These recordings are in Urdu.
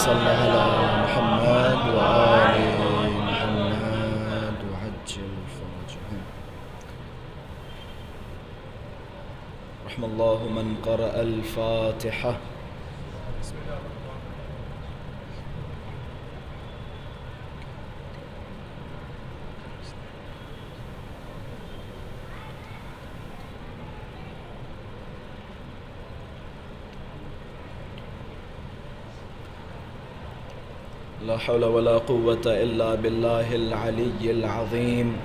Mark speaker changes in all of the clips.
Speaker 1: صل على محمد وآل محمد وعجل فرجهم. رحم الله من قرأ الفاتحة. لا حول ولا قوة إلا بالله العلي العظيم.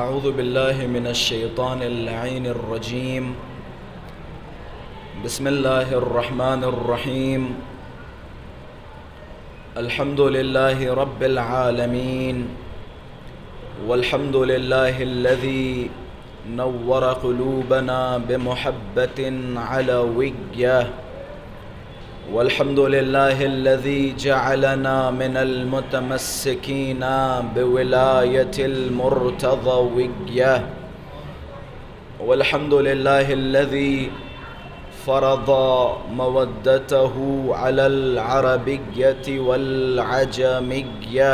Speaker 1: أعوذ بالله من الشيطان اللعين الرجيم. بسم الله الرحمن الرحيم. الحمد لله رب العالمين، والحمد لله الذي نور قلوبنا بمحبة علوية، والحمد لله الذي جعلنا من المتمسكين بولاية المرتضوية، والحمد لله الذي فرض مودته على العربية والعجمية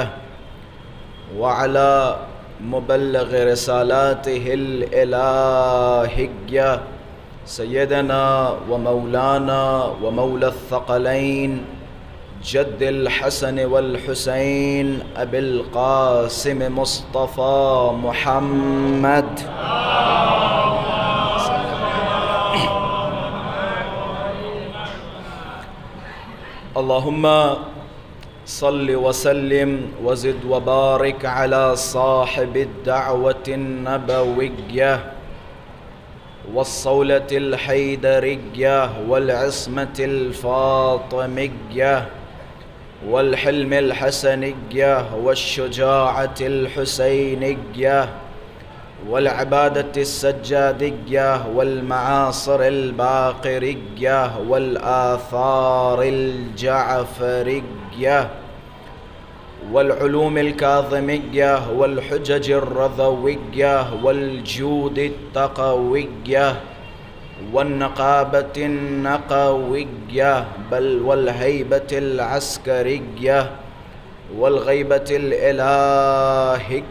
Speaker 1: وعلى مبلغ رسالاته الإلهية سيدنا ومولانا ومولى الثقلين جد الحسن والحسين أبي القاسم مصطفى محمد اللهم صل وسلم وزد وبارك على صاحب الدعوة النبوية والصولة الحيدرية والعصمة الفاطمية والحلم الحسنية والشجاعة الحسينية والعبادة السجادية والمعاصر الباقرية والآثار الجعفرية والعلوم الكاظمية والحجج الرضوية والجود التقوية والنقابة النقوية بل والهيبة العسكرية والغيبة الإلهية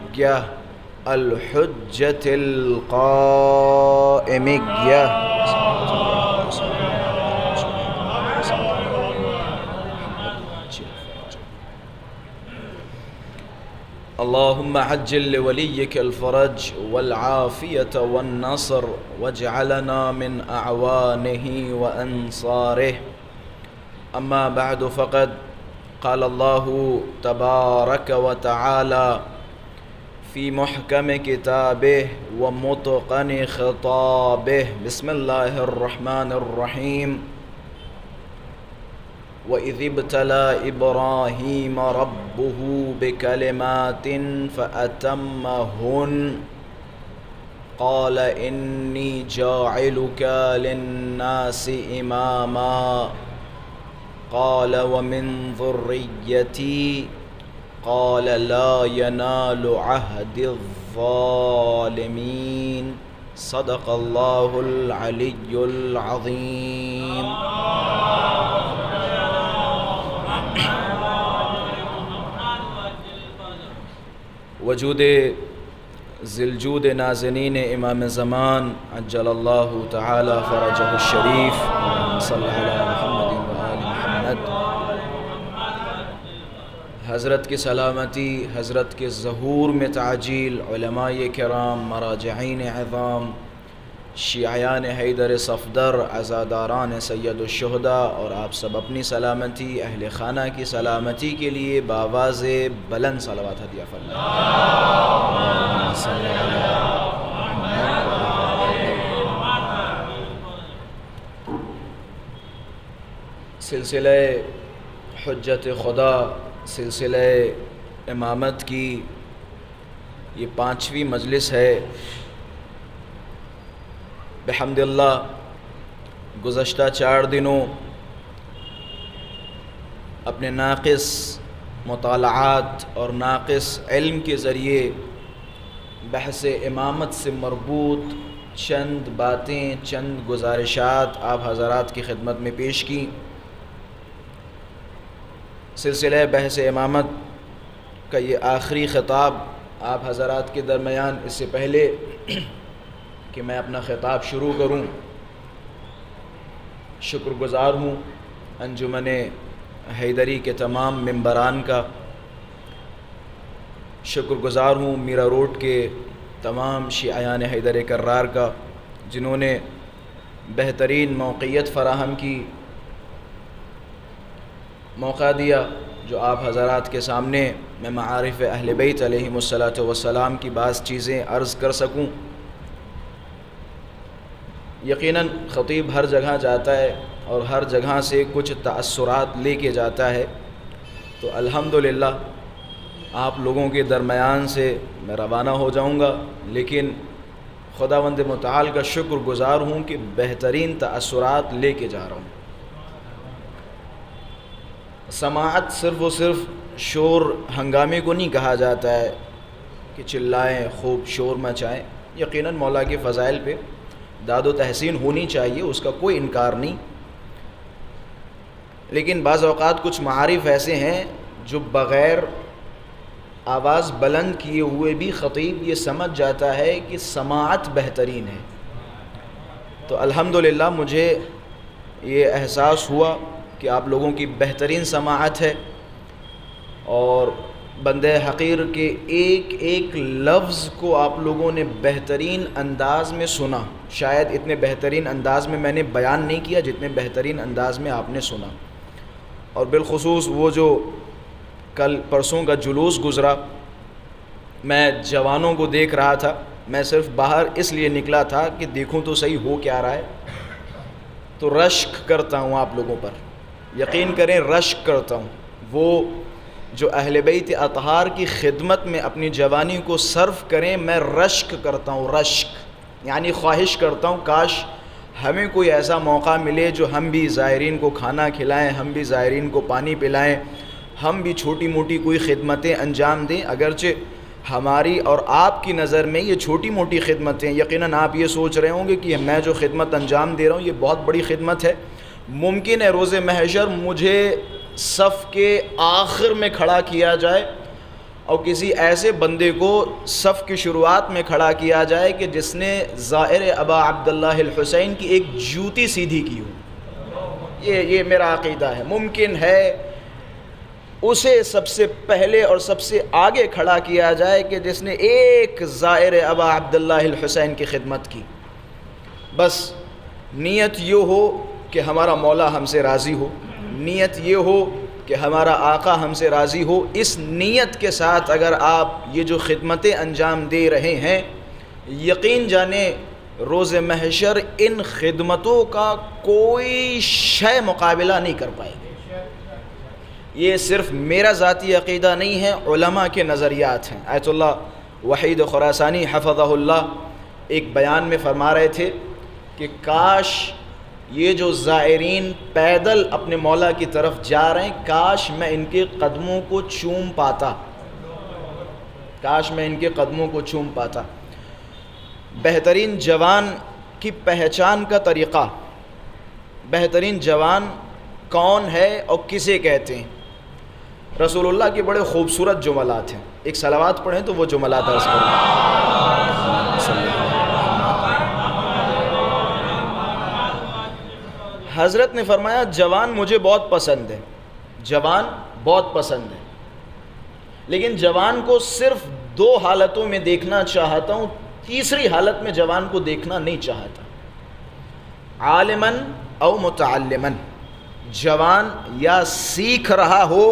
Speaker 1: الحجة القائمية. اللهم عجل لوليك الفرج والعافية والنصر واجعلنا من أعوانه وأنصاره. أما بعد، فقد قال الله تبارك وتعالى في محكم كتابه ومتقن خطابه. بسم الله الرحمن الرحيم. وَإِذِ ابْتَلَى إِبْرَاهِيمَ رَبُّهُ بِكَلِمَاتٍ فَأَتَمَّهُنَّ قَالَ إِنِّي جَاعِلُكَ لِلنَّاسِ إِمَامًا قَالَ وَمِنْ ذُرِّيَّتِي قَالَ لَا يَنَالُ عَهْدِ الظَّالِمِينَ. صدق الله العلي العظيم. وجود ذی‌الجود نازنین امام زمان عجل اللہ تعالی فرجہ الشریف صلی اللہ علیہ محمد وآل محمد. حضرت کی سلامتی، حضرت کے ظہور میں تعجیل، علماء کرام، مراجعین عظام، شیعیان حیدر صفدر، عزاداران سید الشہداء اور آپ سب اپنی سلامتی، اہل خانہ کی سلامتی کے لیے بآواز بلند صلوات ہدیہ فرمائیں. سلسلہ حجت خدا، سلسلہ امامت کی یہ 5ویں مجلس ہے. بحمد اللہ گزشتہ 4 دنوں اپنے ناقص مطالعات اور ناقص علم کے ذریعے بحث امامت سے مربوط چند باتیں، چند گزارشات آپ حضرات کی خدمت میں پیش کی۔ سلسلہ بحث امامت کا یہ آخری خطاب آپ حضرات کے درمیان، اس سے پہلے کہ میں اپنا خطاب شروع کروں، شکر گزار ہوں انجمن حیدری کے تمام ممبران کا، شکر گزار ہوں میرا روڈ کے تمام شیعیان حیدر کرار کا، جنہوں نے بہترین موقعیت فراہم کی، موقع دیا جو آپ حضرات کے سامنے میں معارف اہل بیت علیہم الصلاۃ والسلام کی بعض چیزیں عرض کر سکوں۔ یقیناً خطیب ہر جگہ جاتا ہے اور ہر جگہ سے کچھ تأثرات لے کے جاتا ہے، تو الحمدللہ آپ لوگوں کے درمیان سے میں روانہ ہو جاؤں گا، لیکن خداوند متعال کا شکر گزار ہوں کہ بہترین تأثرات لے کے جا رہا ہوں۔ سماعت صرف و صرف شور ہنگامے کو نہیں کہا جاتا ہے کہ چلائیں، خوب شور مچائیں۔ یقیناً مولا کے فضائل پہ داد و تحسین ہونی چاہیے، اس کا کوئی انکار نہیں، لیکن بعض اوقات کچھ معارف ایسے ہیں جو بغیر آواز بلند کیے ہوئے بھی خطیب یہ سمجھ جاتا ہے کہ سماعت بہترین ہے۔ تو الحمدللہ مجھے یہ احساس ہوا کہ آپ لوگوں کی بہترین سماعت ہے، اور بندہ حقیر کے ایک ایک لفظ کو آپ لوگوں نے بہترین انداز میں سنا۔ شاید اتنے بہترین انداز میں میں نے بیان نہیں کیا جتنے بہترین انداز میں آپ نے سنا، اور بالخصوص وہ جو کل پرسوں کا جلوس گزرا، میں جوانوں کو دیکھ رہا تھا، میں صرف باہر اس لیے نکلا تھا کہ دیکھوں تو صحیح ہو کیا رہا ہے، تو رشک کرتا ہوں آپ لوگوں پر، یقین کریں رشک کرتا ہوں۔ وہ جو اہل بیت اطہار کی خدمت میں اپنی جوانی کو صرف کریں، میں رشک کرتا ہوں، رشک یعنی خواہش کرتا ہوں کاش ہمیں کوئی ایسا موقع ملے جو ہم بھی زائرین کو کھانا کھلائیں، ہم بھی زائرین کو پانی پلائیں، ہم بھی چھوٹی موٹی کوئی خدمتیں انجام دیں۔ اگرچہ ہماری اور آپ کی نظر میں یہ چھوٹی موٹی خدمتیں، یقیناً آپ یہ سوچ رہے ہوں گے کہ میں جو خدمت انجام دے رہا ہوں یہ بہت بڑی خدمت ہے، ممکن ہے روز محشر مجھے صف کے آخر میں کھڑا کیا جائے اور کسی ایسے بندے کو صف کی شروعات میں کھڑا کیا جائے کہ جس نے زائر ابا عبداللہ الحسین کی ایک جوتی سیدھی کی ہو۔ یہ میرا عقیدہ ہے، ممکن ہے اسے سب سے پہلے اور سب سے آگے کھڑا کیا جائے کہ جس نے ایک زائر ابا عبداللہ الحسین کی خدمت کی۔ بس نیت یہ ہو کہ ہمارا مولا ہم سے راضی ہو، نیت یہ ہو کہ ہمارا آقا ہم سے راضی ہو۔ اس نیت کے ساتھ اگر آپ یہ جو خدمتیں انجام دے رہے ہیں، یقین جانیں روز محشر ان خدمتوں کا کوئی شے مقابلہ نہیں کر پائے گی۔ یہ صرف میرا ذاتی عقیدہ نہیں ہے، علماء کے نظریات ہیں۔ آیت اللہ وحید خراسانی حفظہ اللہ ایک بیان میں فرما رہے تھے کہ کاش یہ جو زائرین پیدل اپنے مولا کی طرف جا رہے ہیں، کاش میں ان کے قدموں کو چوم پاتا، کاش میں ان کے قدموں کو چوم پاتا۔ بہترین جوان کی پہچان کا طریقہ، بہترین جوان کون ہے اور کسے کہتے ہیں؟ رسول اللہ کے بڑے خوبصورت جملات ہیں، ایک صلوات پڑھیں تو وہ جملات عرض کریں۔ حضرت نے فرمایا جوان مجھے بہت پسند ہے، جوان بہت پسند ہے، لیکن جوان کو صرف دو حالتوں میں دیکھنا چاہتا ہوں، تیسری حالت میں جوان کو دیکھنا نہیں چاہتا۔ عالماً او متعلماً، جوان یا سیکھ رہا ہو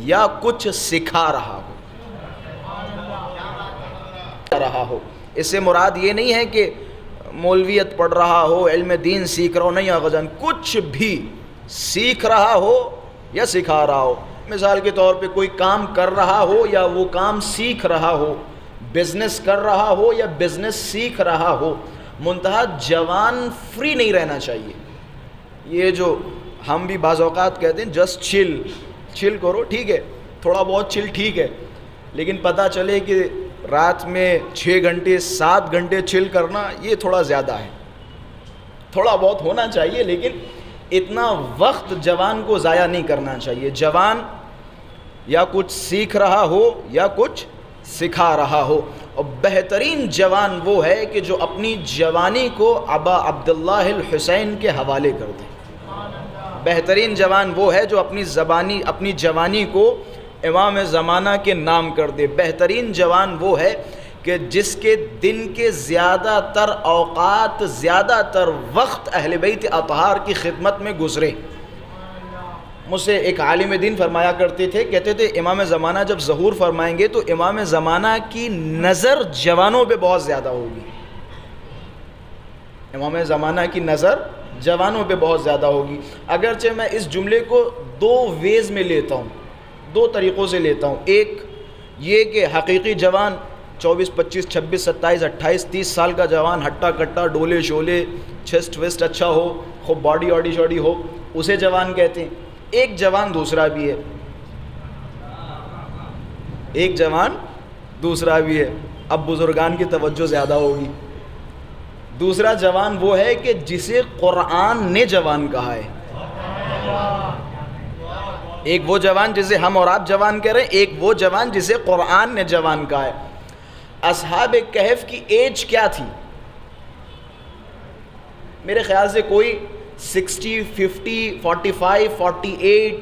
Speaker 1: یا کچھ سکھا رہا ہو۔ اس سے مراد یہ نہیں ہے کہ مولویت پڑھ رہا ہو، علم دین سیکھ رہا ہو، نہیں آقا جان، کچھ بھی سیکھ رہا ہو یا سکھا رہا ہو۔ مثال کے طور پہ کوئی کام کر رہا ہو یا وہ کام سیکھ رہا ہو، بزنس کر رہا ہو یا بزنس سیکھ رہا ہو، منتہا جوان فری نہیں رہنا چاہیے۔ یہ جو ہم بھی بعض اوقات کہتے ہیں جسٹ چل کرو، ٹھیک ہے، تھوڑا بہت چل ٹھیک ہے، لیکن پتہ چلے کہ رات میں 6 گھنٹے 7 گھنٹے چل کرنا یہ تھوڑا زیادہ ہے. تھوڑا بہت ہونا چاہیے لیکن اتنا وقت جوان کو ضائع نہیں کرنا چاہیے. جوان یا کچھ سیکھ رہا ہو یا کچھ سکھا رہا ہو. اور بہترین جوان وہ ہے کہ جو اپنی جوانی کو ابا عبداللہ الحسین کے حوالے کر دے. بہترین جوان وہ ہے جو اپنی جوانی کو امام زمانہ کے نام کر دے. بہترین جوان وہ ہے کہ جس کے دن کے زیادہ تر اوقات زیادہ تر وقت اہل بیت اطہار کی خدمت میں گزرے. مجھ سے ایک عالم دین فرمایا کرتے تھے، کہتے تھے امام زمانہ جب ظہور فرمائیں گے تو امام زمانہ کی نظر جوانوں پہ بہت زیادہ ہوگی. امام زمانہ کی نظر جوانوں پہ بہت زیادہ ہوگی. اگرچہ میں اس جملے کو 2 ویز میں لیتا ہوں، 2 طریقوں سے لیتا ہوں. ایک یہ کہ حقیقی جوان 24 25 26 27 28 30 سال کا جوان ہٹا کٹا ڈولے شولے چیسٹ ویسٹ اچھا ہو، خوب باڈی واڈی شوڈی ہو، اسے جوان کہتے ہیں. ایک جوان دوسرا بھی ہے، ایک جوان دوسرا بھی ہے. اب بزرگان کی توجہ زیادہ ہوگی. دوسرا جوان وہ ہے کہ جسے قرآن نے جوان کہا ہے. ایک وہ جوان جسے ہم اور آپ جوان کہہ رہے ہیں، ایک وہ جوان جسے قرآن نے جوان کہا ہے. اصحاب کہف کی ایج کیا تھی؟ میرے خیال سے کوئی 60 50 45 48،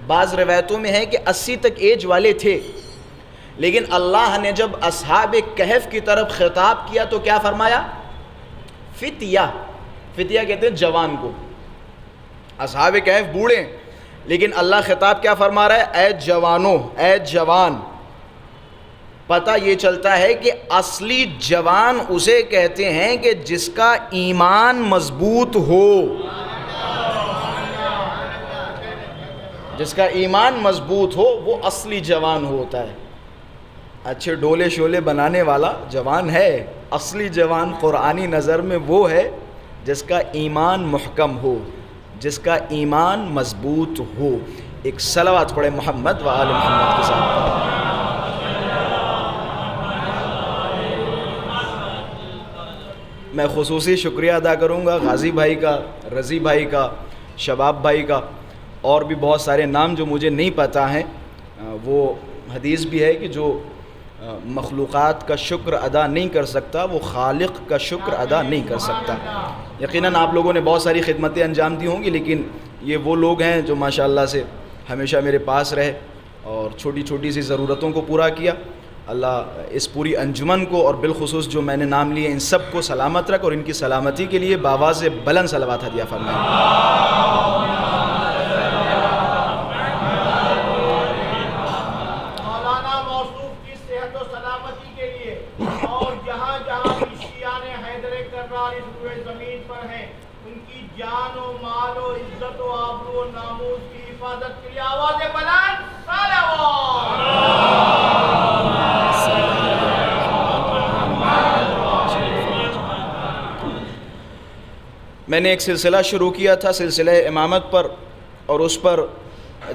Speaker 1: بعض روایتوں میں ہے کہ 80 تک ایج والے تھے. لیکن اللہ نے جب اصحاب کہف کی طرف خطاب کیا تو کیا فرمایا؟ فتیہ. فتیہ کہتے ہیں جوان کو. اصحاب کہف بوڑھے، لیکن اللہ خطاب کیا فرما رہا ہے؟ اے جوانوں، اے جوان. پتہ یہ چلتا ہے کہ اصلی جوان اسے کہتے ہیں کہ جس کا ایمان مضبوط ہو. جس کا ایمان مضبوط ہو وہ اصلی جوان ہوتا ہے. اچھے ڈولے شولے بنانے والا جوان ہے. اصلی جوان قرآنی نظر میں وہ ہے جس کا ایمان محکم ہو، جس کا ایمان مضبوط ہو. ایک صلوات پڑھے محمد و آل محمد کے ساتھ. میں خصوصی شکریہ ادا کروں گا غازی بھائی کا، رضی بھائی کا، شباب بھائی کا، اور بھی بہت سارے نام جو مجھے نہیں پتہ ہیں. وہ حدیث بھی ہے کہ جو مخلوقات کا شکر ادا نہیں کر سکتا وہ خالق کا شکر ادا نہیں کر سکتا. یقیناً آپ لوگوں نے بہت ساری خدمتیں انجام دی ہوں گی، لیکن یہ وہ لوگ ہیں جو ماشاءاللہ سے ہمیشہ میرے پاس رہے اور چھوٹی چھوٹی سی ضرورتوں کو پورا کیا. اللہ اس پوری انجمن کو اور بالخصوص جو میں نے نام لیے ان سب کو سلامت رکھ اور ان کی سلامتی کے لیے بآواز بلند صلوات ہدیہ فرمائے.
Speaker 2: جان و مال و عزت و آبرو و ناموس کی حفاظت کے لیے آواز بلند صلوات.
Speaker 1: میں نے ایک سلسلہ شروع کیا تھا سلسلہ امامت پر، اور اس پر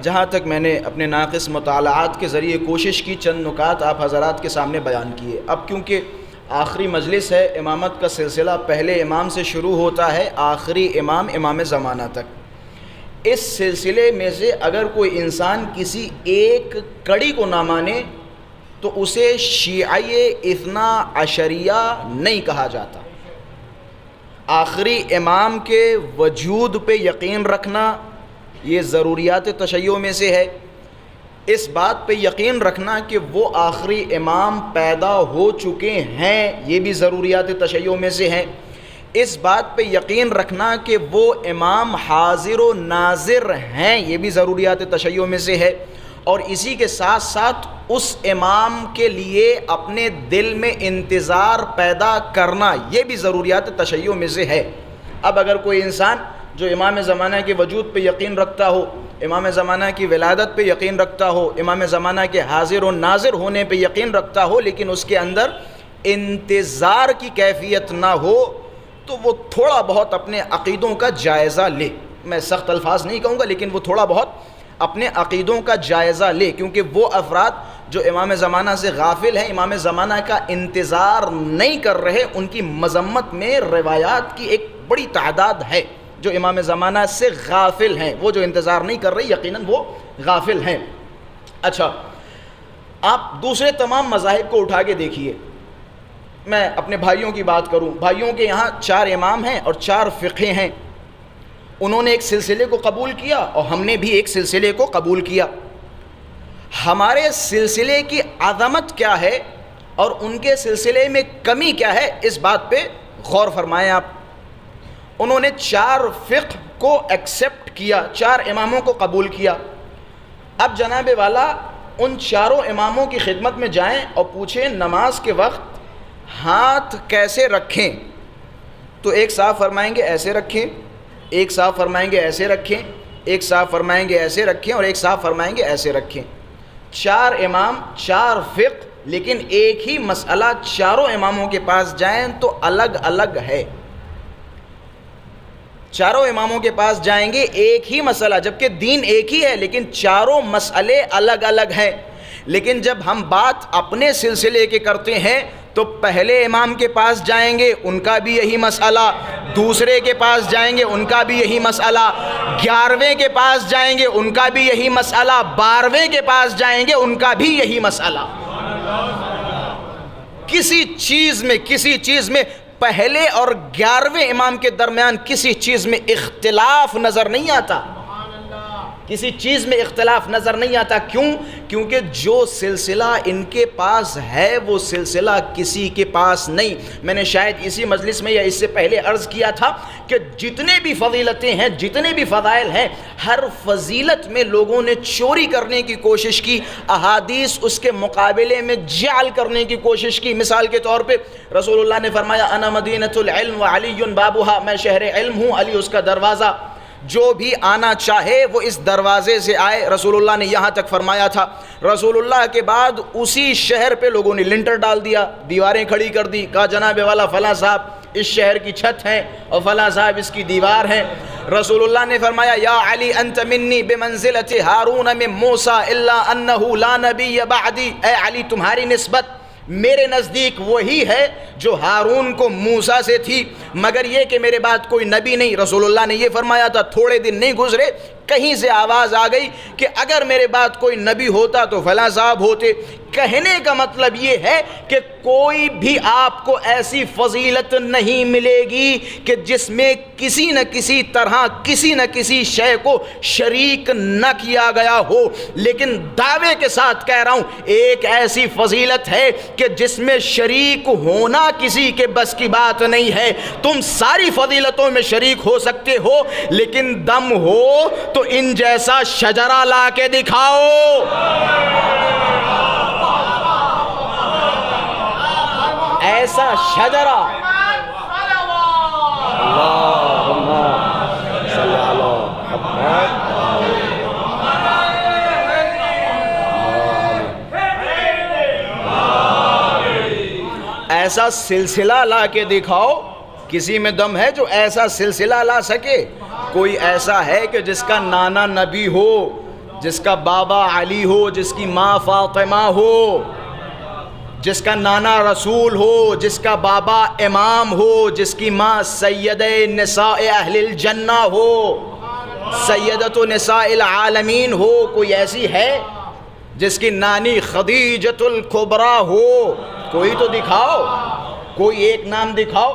Speaker 1: جہاں تک میں نے اپنے ناقص مطالعات کے ذریعے کوشش کی چند نکات آپ حضرات کے سامنے بیان کیے. اب کیونکہ آخری مجلس ہے، امامت کا سلسلہ پہلے امام سے شروع ہوتا ہے آخری امام امام زمانہ تک. اس سلسلے میں سے اگر کوئی انسان کسی ایک کڑی کو نہ مانے تو اسے شیعہ اثنا عشریہ نہیں کہا جاتا. آخری امام کے وجود پہ یقین رکھنا یہ ضروریات تشیع میں سے ہے. اس بات پہ یقین رکھنا کہ وہ آخری امام پیدا ہو چکے ہیں یہ بھی ضروریات تشیع میں سے ہے. اس بات پہ یقین رکھنا کہ وہ امام حاضر و ناظر ہیں یہ بھی ضروریات تشیع میں سے ہے. اور اسی کے ساتھ ساتھ اس امام کے لیے اپنے دل میں انتظار پیدا کرنا یہ بھی ضروریات تشیع میں سے ہے. اب اگر کوئی انسان جو امام زمانہ کے وجود پہ یقین رکھتا ہو، امام زمانہ کی ولادت پہ یقین رکھتا ہو، امام زمانہ کے حاضر و ناظر ہونے پہ یقین رکھتا ہو، لیکن اس کے اندر انتظار کی کیفیت نہ ہو، تو وہ تھوڑا بہت اپنے عقیدوں کا جائزہ لے. میں سخت الفاظ نہیں کہوں گا لیکن وہ تھوڑا بہت اپنے عقیدوں کا جائزہ لے، کیونکہ وہ افراد جو امام زمانہ سے غافل ہیں، امام زمانہ کا انتظار نہیں کر رہے، ان کی مذمت میں روایات کی ایک بڑی تعداد ہے جو امام زمانہ سے غافل ہیں، وہ جو انتظار نہیں کر رہے یقیناً وہ غافل ہیں۔ اچھا، آپ دوسرے تمام مذاہب کو اٹھا کے دیکھیے، میں اپنے بھائیوں کی بات کروں، بھائیوں کے یہاں 4 امام ہیں اور 4 فقہ ہیں، انہوں نے ایک سلسلے کو قبول کیا اور ہم نے بھی ایک سلسلے کو قبول کیا۔ ہمارے سلسلے کی عظمت کیا ہے اور ان کے سلسلے میں کمی کیا ہے، اس بات پہ غور فرمائیں آپ۔ انہوں نے 4 فقہ کو ایکسپٹ کیا، 4 اماموں کو قبول کیا۔ اب جناب والا ان 4 اماموں کی خدمت میں جائیں اور پوچھیں نماز کے وقت ہاتھ کیسے رکھیں، تو ایک صاحب فرمائیں گے ایسے رکھیں، ایک صاحب فرمائیں گے ایسے رکھیں، ایک صاحب فرمائیں گے ایسے رکھیں اور ایک صاحب فرمائیں گے ایسے رکھیں۔ 4 امام، 4 فقہ، لیکن ایک ہی مسئلہ چاروں اماموں کے پاس جائیں تو الگ الگ ہے۔ چاروں اماموں کے پاس جائیں گے ایک ہی مسئلہ، جبکہ دین ایک ہی ہے لیکن چاروں مسئلے الگ الگ ہیں۔ لیکن جب ہم بات اپنے سلسلے کے کرتے ہیں تو پہلے امام کے پاس جائیں گے ان کا بھی یہی مسئلہ، دوسرے کے پاس جائیں گے ان کا بھی یہی مسئلہ، 11ویں کے پاس جائیں گے ان کا بھی یہی مسئلہ، 12ویں کے پاس جائیں گے ان کا بھی یہی مسئلہ۔ کسی چیز میں پہلے اور 11ویں امام کے درمیان کسی چیز میں اختلاف نظر نہیں آتا، کسی چیز میں اختلاف نظر نہیں آتا۔ کیوں؟ کیونکہ جو سلسلہ ان کے پاس ہے وہ سلسلہ کسی کے پاس نہیں۔ میں نے شاید اسی مجلس میں یا اس سے پہلے عرض کیا تھا کہ جتنے بھی فضیلتیں ہیں، جتنے بھی فضائل ہیں، ہر فضیلت میں لوگوں نے چوری کرنے کی کوشش کی، احادیث اس کے مقابلے میں جعل کرنے کی کوشش کی۔ مثال کے طور پہ رسول اللہ نے فرمایا انا مدینۃ العلم وعلی بابھا، میں شہر علم ہوں، علی اس کا دروازہ، جو بھی آنا چاہے وہ اس دروازے سے آئے۔ رسول اللہ نے یہاں تک فرمایا تھا۔ رسول اللہ کے بعد اسی شہر پہ لوگوں نے لنٹر ڈال دیا، دیواریں کھڑی کر دی، کہا جناب والا فلاں صاحب اس شہر کی چھت ہے اور فلاں صاحب اس کی دیوار ہے۔ رسول اللہ نے فرمایا یا علی انت منی بمنزلۃ ہارون من موسیٰ الا انہ لا نبی بعدی، اے علی تمہاری نسبت میرے نزدیک وہی ہے جو ہارون کو موسیٰ سے تھی، مگر یہ کہ میرے بعد کوئی نبی نہیں۔ رسول اللہ نے یہ فرمایا تھا، تھوڑے دن نہیں گزرے کہیں سے آواز آ گئی کہ اگر میرے بعد کوئی نبی ہوتا تو فلاں صاحب ہوتے۔ کہنے کا مطلب یہ ہے کہ کوئی بھی آپ کو ایسی فضیلت نہیں ملے گی کہ جس میں کسی نہ کسی طرح کسی نہ کسی شے کو شریک نہ کیا گیا ہو، لیکن دعوے کے ساتھ کہہ رہا ہوں ایک ایسی فضیلت ہے کہ جس میں شریک ہونا کسی کے بس کی بات نہیں ہے۔ تم ساری فضیلتوں میں شریک ہو سکتے ہو، لیکن دم ہو تو ان جیسا شجرہ لا کے دکھاؤ۔ ایسا شجرہ، اللہم صلی علی محمد، ایسا سلسلہ لا کے دکھاؤ۔ کسی میں دم ہے جو ایسا سلسلہ لا سکے؟ کوئی ایسا ہے کہ جس کا نانا نبی ہو، جس کا بابا علی ہو، جس کی ماں فاطمہ ہو، جس کا نانا رسول ہو، جس کا بابا امام ہو، جس کی ماں سید نساء اہل الجنہ ہو، سیدۃ نساء العالمین ہو؟ کوئی ایسی ہے جس کی نانی خدیجۃ الکبریٰ ہو؟ کوئی تو دکھاؤ، کوئی ایک نام دکھاؤ۔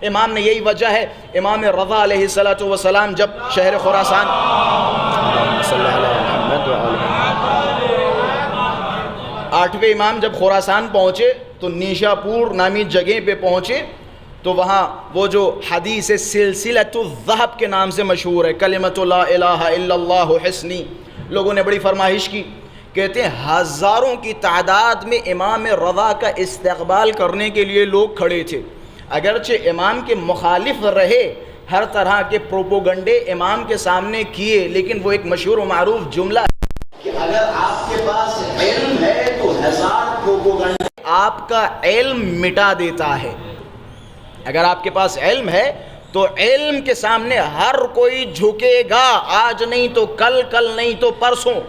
Speaker 1: امام نے یہی وجہ ہے، امام رضا علیہ السلام جب شہر خراسان 8ویں امام جب خراسان پہنچے تو نیشا پور نامی جگہ پہ پہنچے تو وہاں وہ جو حدیث سلسلۃ الذہب کے نام سے مشہور ہے، کلمۃ لا الہ الا اللہ حسنی، لوگوں نے بڑی فرمائش کی، کہتے ہیں ہزاروں کی تعداد میں امام رضا کا استقبال کرنے کے لیے لوگ کھڑے تھے۔ اگرچہ امام کے مخالف رہے، ہر طرح کے پروپوگنڈے امام کے سامنے کیے، لیکن وہ ایک مشہور و معروف جملہ ہے کہ اگر آپ کے پاس علم ہے تو 1000 پروپوگنڈے آپ کا علم مٹا دیتا ہے۔ اگر آپ کے پاس علم ہے تو علم کے سامنے ہر کوئی جھکے گا، آج نہیں تو کل، کل نہیں تو پرسوں۔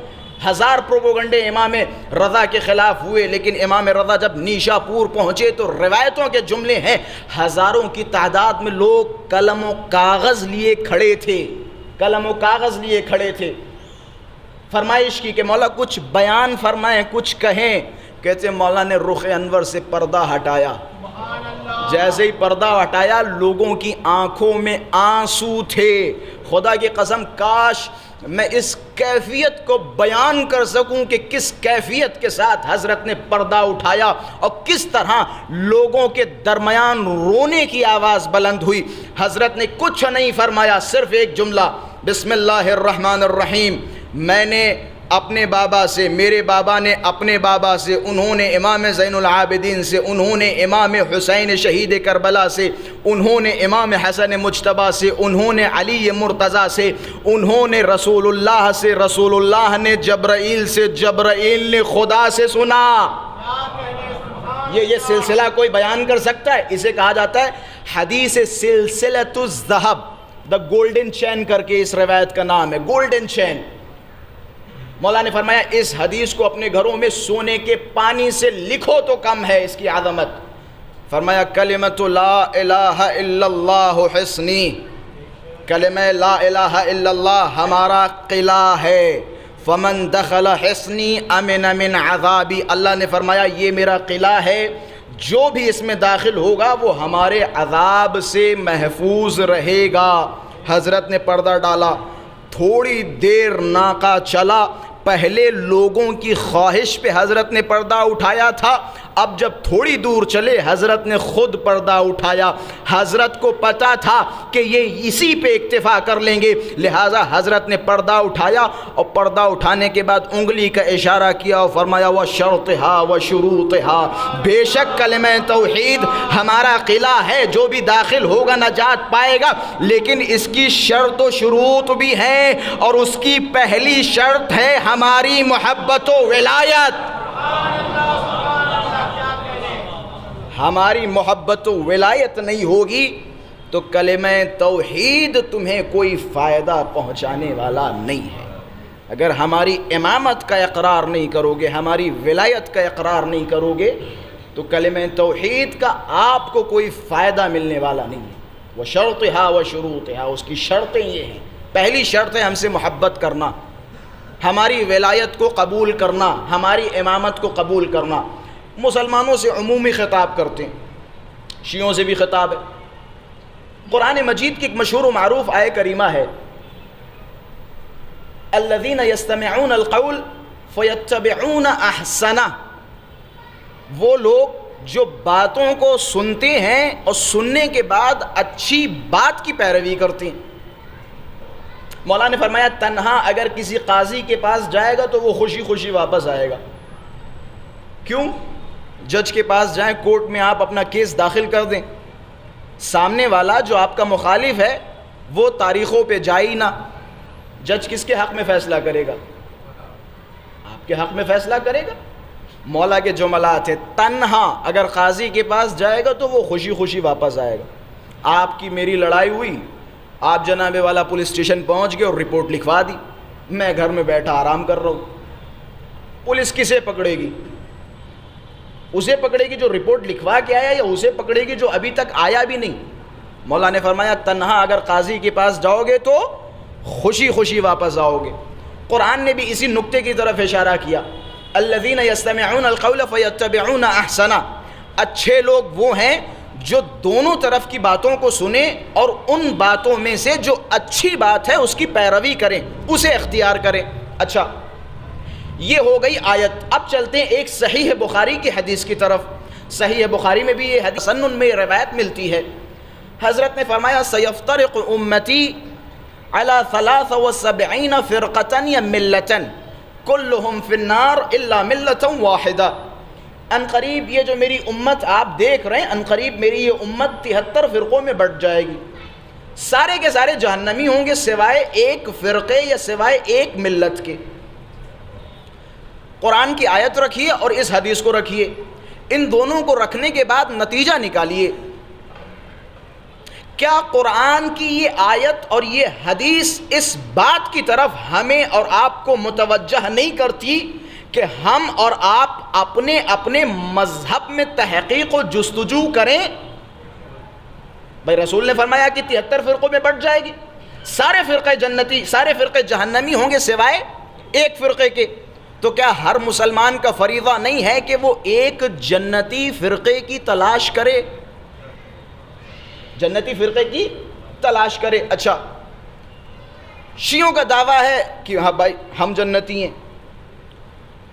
Speaker 1: 1000 پروپیگنڈے امام رضا کے خلاف ہوئے، لیکن امام رضا جب نیشا پور پہنچے تو روایتوں کے جملے ہیں ہزاروں کی تعداد میں لوگ قلم و کاغذ لیے کھڑے تھے، قلم و کاغذ لیے کھڑے تھے۔ فرمائش کی کہ مولا کچھ بیان فرمائیں، کچھ کہیں۔ کہتے مولا نے رخ انور سے پردہ ہٹایا، جیسے ہی پردہ ہٹایا لوگوں کی آنکھوں میں آنسو تھے۔ خدا کی قسم کاش میں اس کیفیت کو بیان کر سکوں کہ کس کیفیت کے ساتھ حضرت نے پردہ اٹھایا اور کس طرح لوگوں کے درمیان رونے کی آواز بلند ہوئی۔ حضرت نے کچھ نہیں فرمایا، صرف ایک جملہ، بسم اللہ الرحمن الرحیم۔ میں نے اپنے بابا سے، میرے بابا نے اپنے بابا سے، انہوں نے امام زین العابدین سے، انہوں نے امام حسین شہید کربلا سے، انہوں نے امام حسن مجتبیٰ سے، انہوں نے علی مرتضیٰ سے، انہوں نے رسول اللہ سے، رسول اللہ نے جبرائیل سے، جبرائیل نے خدا سے سنا۔ یہ سلسلہ کوئی بیان کر سکتا ہے؟ اسے کہا جاتا ہے حدیث سلسلۃ الذہب، دا گولڈن چین کر کے اس روایت کا نام ہے، گولڈن چین۔ مولا نے فرمایا اس حدیث کو اپنے گھروں میں سونے کے پانی سے لکھو تو کم ہے اس کی عظمت۔ فرمایا کلمۃ لا الہ الا اللہ حصنی، کلمہ لا الہ الا اللہ ہمارا قلعہ ہے، فمن دخل حصنی امن من عذابی، اللہ نے فرمایا یہ میرا قلعہ ہے، جو بھی اس میں داخل ہوگا وہ ہمارے عذاب سے محفوظ رہے گا۔ حضرت نے پردہ ڈالا، تھوڑی دیر ناکا چلا، پہلے لوگوں کی خواہش پہ حضرت نے پردہ اٹھایا تھا، اب جب تھوڑی دور چلے حضرت نے خود پردہ اٹھایا۔ حضرت کو پتا تھا کہ یہ اسی پہ اکتفا کر لیں گے، لہٰذا حضرت نے پردہ اٹھایا اور پردہ اٹھانے کے بعد انگلی کا اشارہ کیا اور فرمایا وَشَرْطِهَا وَشُرُوطِهَا، بے شک کلمہ توحید ہمارا قلعہ ہے، جو بھی داخل ہوگا نجات پائے گا، لیکن اس کی شرط و شروط بھی ہیں، اور اس کی پہلی شرط ہے ہماری محبت و ولایت۔ ہماری محبت و ولایت نہیں ہوگی تو کلمہ توحید تمہیں کوئی فائدہ پہنچانے والا نہیں ہے۔ اگر ہماری امامت کا اقرار نہیں کرو گے، ہماری ولایت کا اقرار نہیں کرو گے تو کلمہ توحید کا آپ کو کوئی فائدہ ملنے والا نہیں ہے۔ وَشَرْطِهَا وَشُرُوطِهَا، اس کی شرطیں یہ ہیں۔ پہلی شرط ہے ہم سے محبت کرنا، ہماری ولایت کو قبول کرنا، ہماری امامت کو قبول کرنا۔ مسلمانوں سے عمومی خطاب کرتے ہیں، شیعوں سے بھی خطاب ہے۔ قرآن مجید کی ایک مشہور و معروف آیہ کریمہ ہے الذین یستمعون القول فیتبعون احسنہ، وہ لوگ جو باتوں کو سنتے ہیں اور سننے کے بعد اچھی بات کی پیروی کرتے ہیں۔ مولا نے فرمایا تنہا اگر کسی قاضی کے پاس جائے گا تو وہ خوشی خوشی واپس آئے گا۔ کیوں؟ جج کے پاس جائیں، کورٹ میں آپ اپنا کیس داخل کر دیں، سامنے والا جو آپ کا مخالف ہے وہ تاریخوں پہ جائے ہی نہ، جج کس کے حق میں فیصلہ کرے گا؟ آپ کے حق میں فیصلہ کرے گا۔ مولا کے جملات ہیں، تنہا اگر قاضی کے پاس جائے گا تو وہ خوشی خوشی واپس آئے گا۔ آپ کی میری لڑائی ہوئی، آپ جناب والا پولیس اسٹیشن پہنچ گئے اور رپورٹ لکھوا دی، میں گھر میں بیٹھا آرام کر رہا ہوں، پولیس کسے پکڑے گی؟ اسے پکڑے گی جو رپورٹ لکھوا کے آیا، یا اسے پکڑے گی جو ابھی تک آیا بھی نہیں؟ مولا نے فرمایا تنہا اگر قاضی کے پاس جاؤ گے تو خوشی خوشی واپس آؤ گے۔ قرآن نے بھی اسی نقطے کی طرف اشارہ کیا، الذین یستمعون القول فیتبعون احسنہ، اچھے لوگ وہ ہیں جو دونوں طرف کی باتوں کو سنیں اور ان باتوں میں سے جو اچھی بات ہے اس کی پیروی کریں، اسے اختیار کریں۔ اچھا، یہ ہو گئی آیت۔ اب چلتے ہیں ایک صحیح بخاری کی حدیث کی طرف۔ صحیح بخاری میں بھی یہ حدیث سنن میں روایت ملتی ہے، حضرت نے فرمایا سیفترق امتی علی 73 فرقة یا ملة کلہم فی النار الا ملة واحدہ۔ ان قریب یہ جو میری امت آپ دیکھ رہے ہیں، ان قریب میری یہ امت 73 فرقوں میں بٹ جائے گی، سارے کے سارے جہنمی ہوں گے سوائے ایک فرقے یا سوائے ایک ملت کے۔ قرآن کی آیت رکھیے اور اس حدیث کو رکھیے، ان دونوں کو رکھنے کے بعد نتیجہ نکالیے کیا قرآن کی یہ آیت اور یہ حدیث اس بات کی طرف ہمیں اور آپ کو متوجہ نہیں کرتی کہ ہم اور آپ اپنے اپنے مذہب میں تحقیق و جستجو کریں؟ بھائی رسول نے فرمایا کہ 73 فرقوں میں بٹ جائے گی، سارے فرقے جنتی، سارے فرقے جہنمی ہوں گے سوائے ایک فرقے کے. تو کیا ہر مسلمان کا فریضہ نہیں ہے کہ وہ ایک جنتی فرقے کی تلاش کرے؟ جنتی فرقے کی تلاش کرے. اچھا، شیعوں کا دعویٰ ہے کہ ہاں بھائی ہم جنتی ہیں،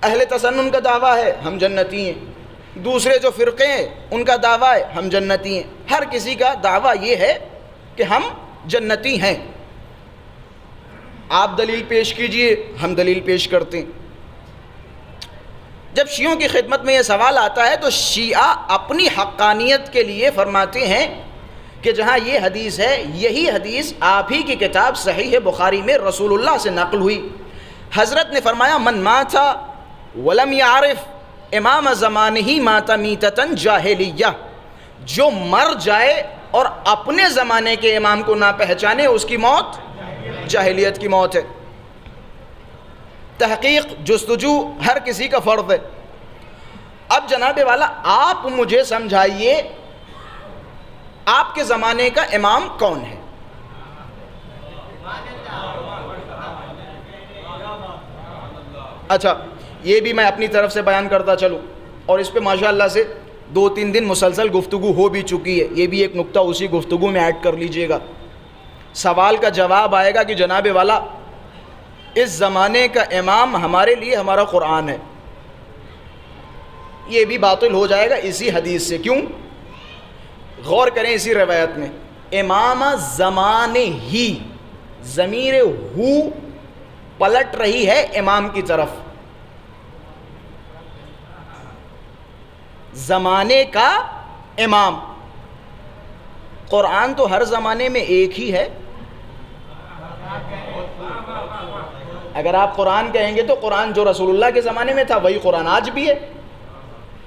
Speaker 1: اہل تسنن کا دعویٰ ہے ہم جنتی ہیں، دوسرے جو فرقے ہیں ان کا دعویٰ ہے ہم جنتی ہیں. ہر کسی کا دعویٰ یہ ہے کہ ہم جنتی ہیں. آپ دلیل پیش کیجئے، ہم دلیل پیش کرتے ہیں. جب شیعوں کی خدمت میں یہ سوال آتا ہے تو شیعہ اپنی حقانیت کے لیے فرماتے ہیں کہ جہاں یہ حدیث ہے، یہی حدیث آپ ہی کی کتاب صحیح بخاری میں رسول اللہ سے نقل ہوئی. حضرت نے فرمایا من مات ولم یعرف امام زمانہ مات میتۃ جاہلیہ، جو مر جائے اور اپنے زمانے کے امام کو نہ پہچانے اس کی موت جاہلیت کی موت ہے. تحقیق جستجو ہر کسی کا فرض ہے. اب جناب والا آپ مجھے سمجھائیے آپ کے زمانے کا امام کون ہے؟ اچھا، یہ بھی میں اپنی طرف سے بیان کرتا چلوں، اور اس پہ ماشاءاللہ سے 2-3 دن مسلسل گفتگو ہو بھی چکی ہے. یہ بھی ایک نقطہ اسی گفتگو میں ایڈ کر لیجئے گا. سوال کا جواب آئے گا کہ جناب والا اس زمانے کا امام ہمارے لیے ہمارا قرآن ہے. یہ بھی باطل ہو جائے گا اسی حدیث سے. کیوں؟ غور کریں اسی روایت میں، امام زمانے ہی، ضمیر ہو پلٹ رہی ہے امام کی طرف. زمانے کا امام، قرآن تو ہر زمانے میں ایک ہی ہے. اگر آپ قرآن کہیں گے تو قرآن جو رسول اللہ کے زمانے میں تھا وہی قرآن آج بھی ہے.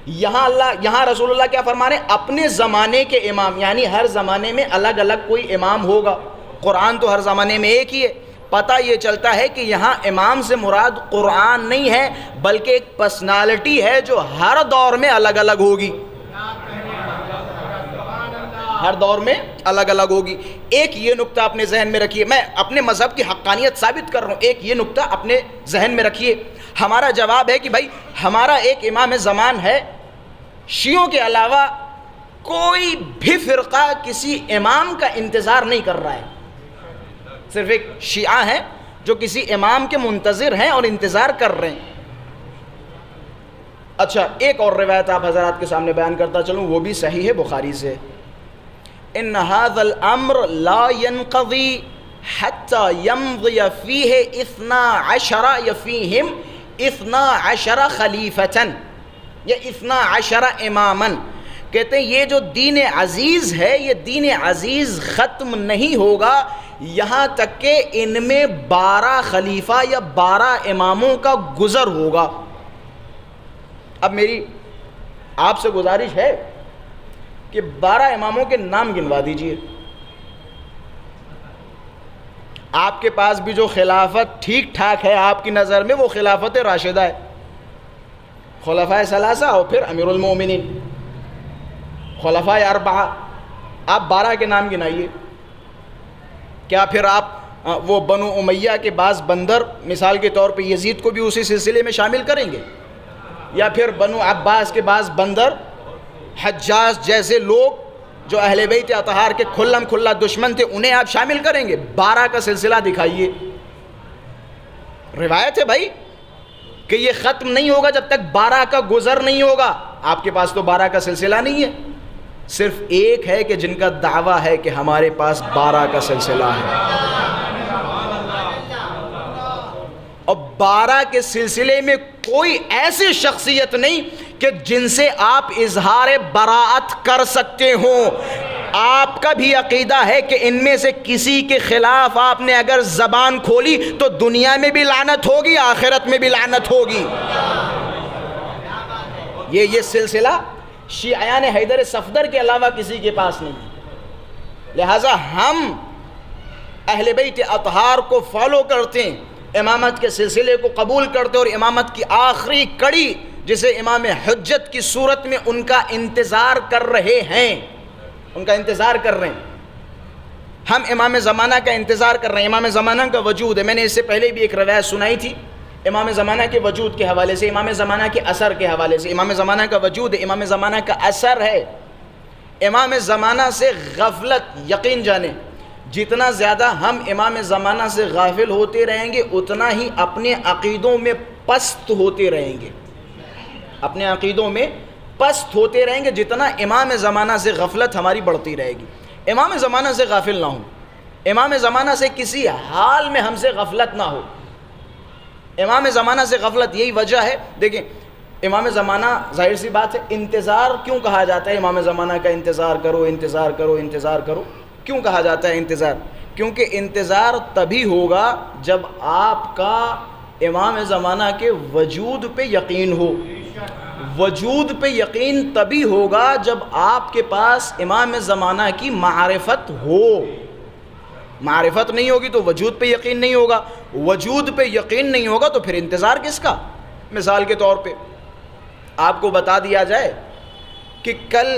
Speaker 1: یہاں رسول اللہ کیا فرما رہے ہیں؟ اپنے زمانے کے امام، یعنی ہر زمانے میں الگ الگ کوئی امام ہوگا. قرآن تو ہر زمانے میں ایک ہی ہے. پتہ یہ چلتا ہے کہ یہاں امام سے مراد قرآن نہیں ہے بلکہ ایک پرسنالٹی ہے جو ہر دور میں الگ الگ ہوگی، ہر دور میں الگ الگ ہوگی. ایک یہ نقطہ اپنے ذہن میں رکھیے، میں اپنے مذہب کی حقانیت ثابت کر رہا ہوں، ایک یہ نقطہ اپنے ذہن میں رکھیے. ہمارا جواب ہے کہ بھائی ہمارا ایک امام زمان ہے. شیعوں کے علاوہ کوئی بھی فرقہ کسی امام کا انتظار نہیں کر رہا ہے. صرف ایک شیعہ ہیں جو کسی امام کے منتظر ہیں اور انتظار کر رہے ہیں. اچھا، ایک اور روایت آپ حضرات کے سامنے بیان کرتا چلوں، وہ بھی صحیح ہے بخاری سے. ان هذا الامر لا ينقضي حتى يمضي فيه 12 يفيهم 12 خلیفة یا 12 اماما. کہتے ہیں یہ جو دین عزیز ہے، یہ دین عزیز ختم نہیں ہوگا یہاں تک کہ ان میں 12 خلیفہ یا 12 اماموں کا گزر ہوگا. اب میری آپ سے گزارش ہے کہ 12 اماموں کے نام گنوا دیجئے. آپ کے پاس بھی جو خلافت ٹھیک ٹھاک ہے آپ کی نظر میں وہ خلافت راشدہ ہے، خلفائے ثلاثہ اور پھر امیر المومنین، خلفائے اربعہ. آپ 12 کے نام گنائیے. کیا پھر آپ وہ بنو امیہ کے بعض بندر، مثال کے طور پہ یزید کو بھی اسی سلسلے میں شامل کریں گے؟ یا پھر بنو عباس کے بعض بندر، حجاج جیسے لوگ جو اہل بیت اطہار کے کھلم کھلا دشمن تھے، انہیں آپ شامل کریں گے؟ 12 کا سلسلہ دکھائیے. روایت ہے بھائی کہ یہ ختم نہیں ہوگا جب تک 12 کا گزر نہیں ہوگا. آپ کے پاس تو 12 کا سلسلہ نہیں ہے، صرف ایک ہے کہ جن کا دعویٰ ہے کہ ہمارے پاس 12 کا سلسلہ ہے. اور 12 کے سلسلے میں کوئی ایسی شخصیت نہیں کہ جن سے آپ اظہار براءت کر سکتے ہوں. آپ کا بھی عقیدہ ہے کہ ان میں سے کسی کے خلاف آپ نے اگر زبان کھولی تو دنیا میں بھی لعنت ہوگی، آخرت میں بھی لعنت ہوگی. یہ سلسلہ شیعیان حیدر صفدر کے علاوہ کسی کے پاس نہیں. لہٰذا ہم اہل بیت اطہار کو فالو کرتے ہیں، امامت کے سلسلے کو قبول کرتے اور امامت کی آخری کڑی جسے امام حجت کی صورت میں ان کا انتظار کر رہے ہیں، ان کا انتظار کر رہے ہیں۔ ہم امام زمانہ کا انتظار کر رہے ہیں، امام زمانہ کا وجود ہے۔ میں نے اس سے پہلے بھی ایک روایت سنائی تھی امام زمانہ کے وجود کے حوالے سے، امام زمانہ کے اثر کے حوالے سے۔ امام زمانہ کا وجود ہے، امام زمانہ کا اثر ہے۔ امام زمانہ سے غفلت، یقین جانیں جتنا زیادہ ہم امام زمانہ سے غافل ہوتے رہیں گے اتنا ہی اپنے عقیدوں میں پست ہوتے رہیں گے، اپنے عقیدوں میں پست ہوتے رہیں گے جتنا امام زمانہ سے غفلت ہماری بڑھتی رہے گی۔ امام زمانہ سے غافل نہ ہوں، امام زمانہ سے کسی حال میں ہم سے غفلت نہ ہو۔ امام زمانہ سے غفلت یہی وجہ ہے، دیکھیں امام زمانہ ظاہر سی بات ہے، انتظار کیوں کہا جاتا ہے؟ امام زمانہ کا انتظار کرو، انتظار کرو، انتظار کرو، کیوں کہا جاتا ہے انتظار؟ کیونکہ انتظار تبھی ہوگا جب آپ کا امام زمانہ کے وجود پہ یقین ہو۔ وجود پہ یقین تبھی ہوگا جب آپ کے پاس امام زمانہ کی معرفت ہو۔ معرفت نہیں ہوگی تو وجود پہ یقین نہیں ہوگا، وجود پہ یقین نہیں ہوگا تو پھر انتظار کس کا؟ مثال کے طور پہ آپ کو بتا دیا جائے کہ کل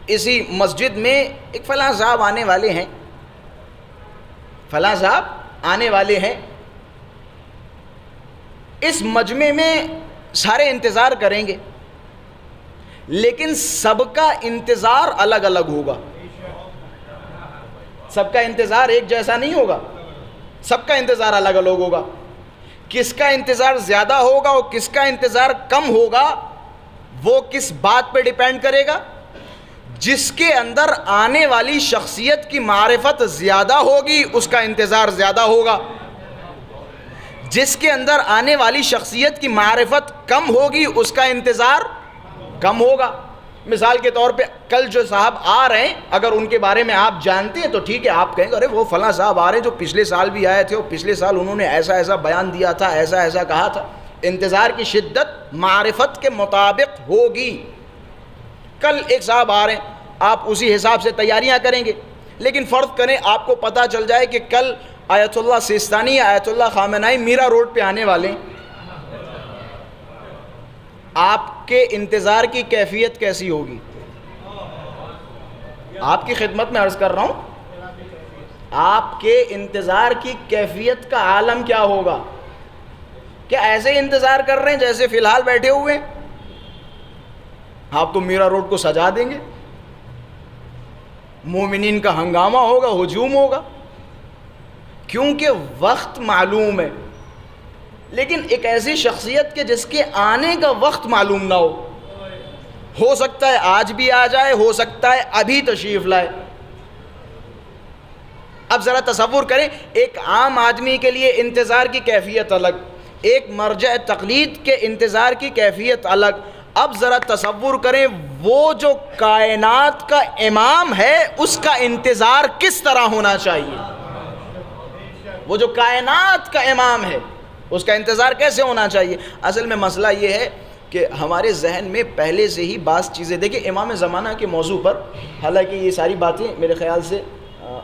Speaker 1: اسی مسجد میں ایک فلاں صاحب آنے والے ہیں، فلاں صاحب آنے والے ہیں، اس مجمع میں سارے انتظار کریں گے لیکن سب کا انتظار الگ الگ ہوگا، سب کا انتظار ایک جیسا نہیں ہوگا، سب کا انتظار الگ الگ ہوگا۔ کس کا انتظار زیادہ ہوگا اور کس کا انتظار کم ہوگا وہ کس بات پہ ڈیپینڈ کرے گا؟ جس کے اندر آنے والی شخصیت کی معرفت زیادہ ہوگی اس کا انتظار زیادہ ہوگا، جس کے اندر آنے والی شخصیت کی معرفت کم ہوگی اس کا انتظار کم ہوگا۔ مثال کے طور پہ کل جو صاحب آ رہے ہیں اگر ان کے بارے میں آپ جانتے ہیں تو ٹھیک ہے، آپ کہیں گے ارے وہ فلاں صاحب آ رہے ہیں جو پچھلے سال بھی آئے تھے اور پچھلے سال انہوں نے ایسا ایسا بیان دیا تھا، ایسا ایسا کہا تھا۔ انتظار کی شدت معرفت کے مطابق ہوگی۔ کل ایک صاحب آ رہے ہیں، آپ اسی حساب سے تیاریاں کریں گے، لیکن فرض کریں آپ کو پتہ چل جائے کہ کل آیت اللہ سیستانی یا آیت اللہ خامنہئی میرا روڈ پہ آنے والے ہیں، آپ کے انتظار کی کیفیت کیسی ہوگی؟ آپ کی خدمت میں عرض کر رہا ہوں، آپ کے انتظار کی کیفیت کا عالم کیا ہوگا؟ کیا ایسے ہی انتظار کر رہے ہیں جیسے فی الحال بیٹھے ہوئے ہیں؟ آپ تو میرا روڈ کو سجا دیں گے، مومنین کا ہنگامہ ہوگا، ہجوم ہوگا، کیونکہ وقت معلوم ہے۔ لیکن ایک ایسی شخصیت کے جس کے آنے کا وقت معلوم نہ ہو سکتا ہے آج بھی آ جائے، ہو سکتا ہے ابھی تشریف لائے۔ اب ذرا تصور کریں، ایک عام آدمی کے لیے انتظار کی کیفیت الگ، ایک مرجع تقلید کے انتظار کی کیفیت الگ۔ اب ذرا تصور کریں وہ جو کائنات کا امام ہے اس کا انتظار کس طرح ہونا چاہیے؟ وہ جو کائنات کا امام ہے اس کا انتظار کیسے ہونا چاہیے؟ اصل میں مسئلہ یہ ہے کہ ہمارے ذہن میں پہلے سے ہی بعض چیزیں، دیکھیں امام زمانہ کے موضوع پر حالانکہ یہ ساری باتیں میرے خیال سے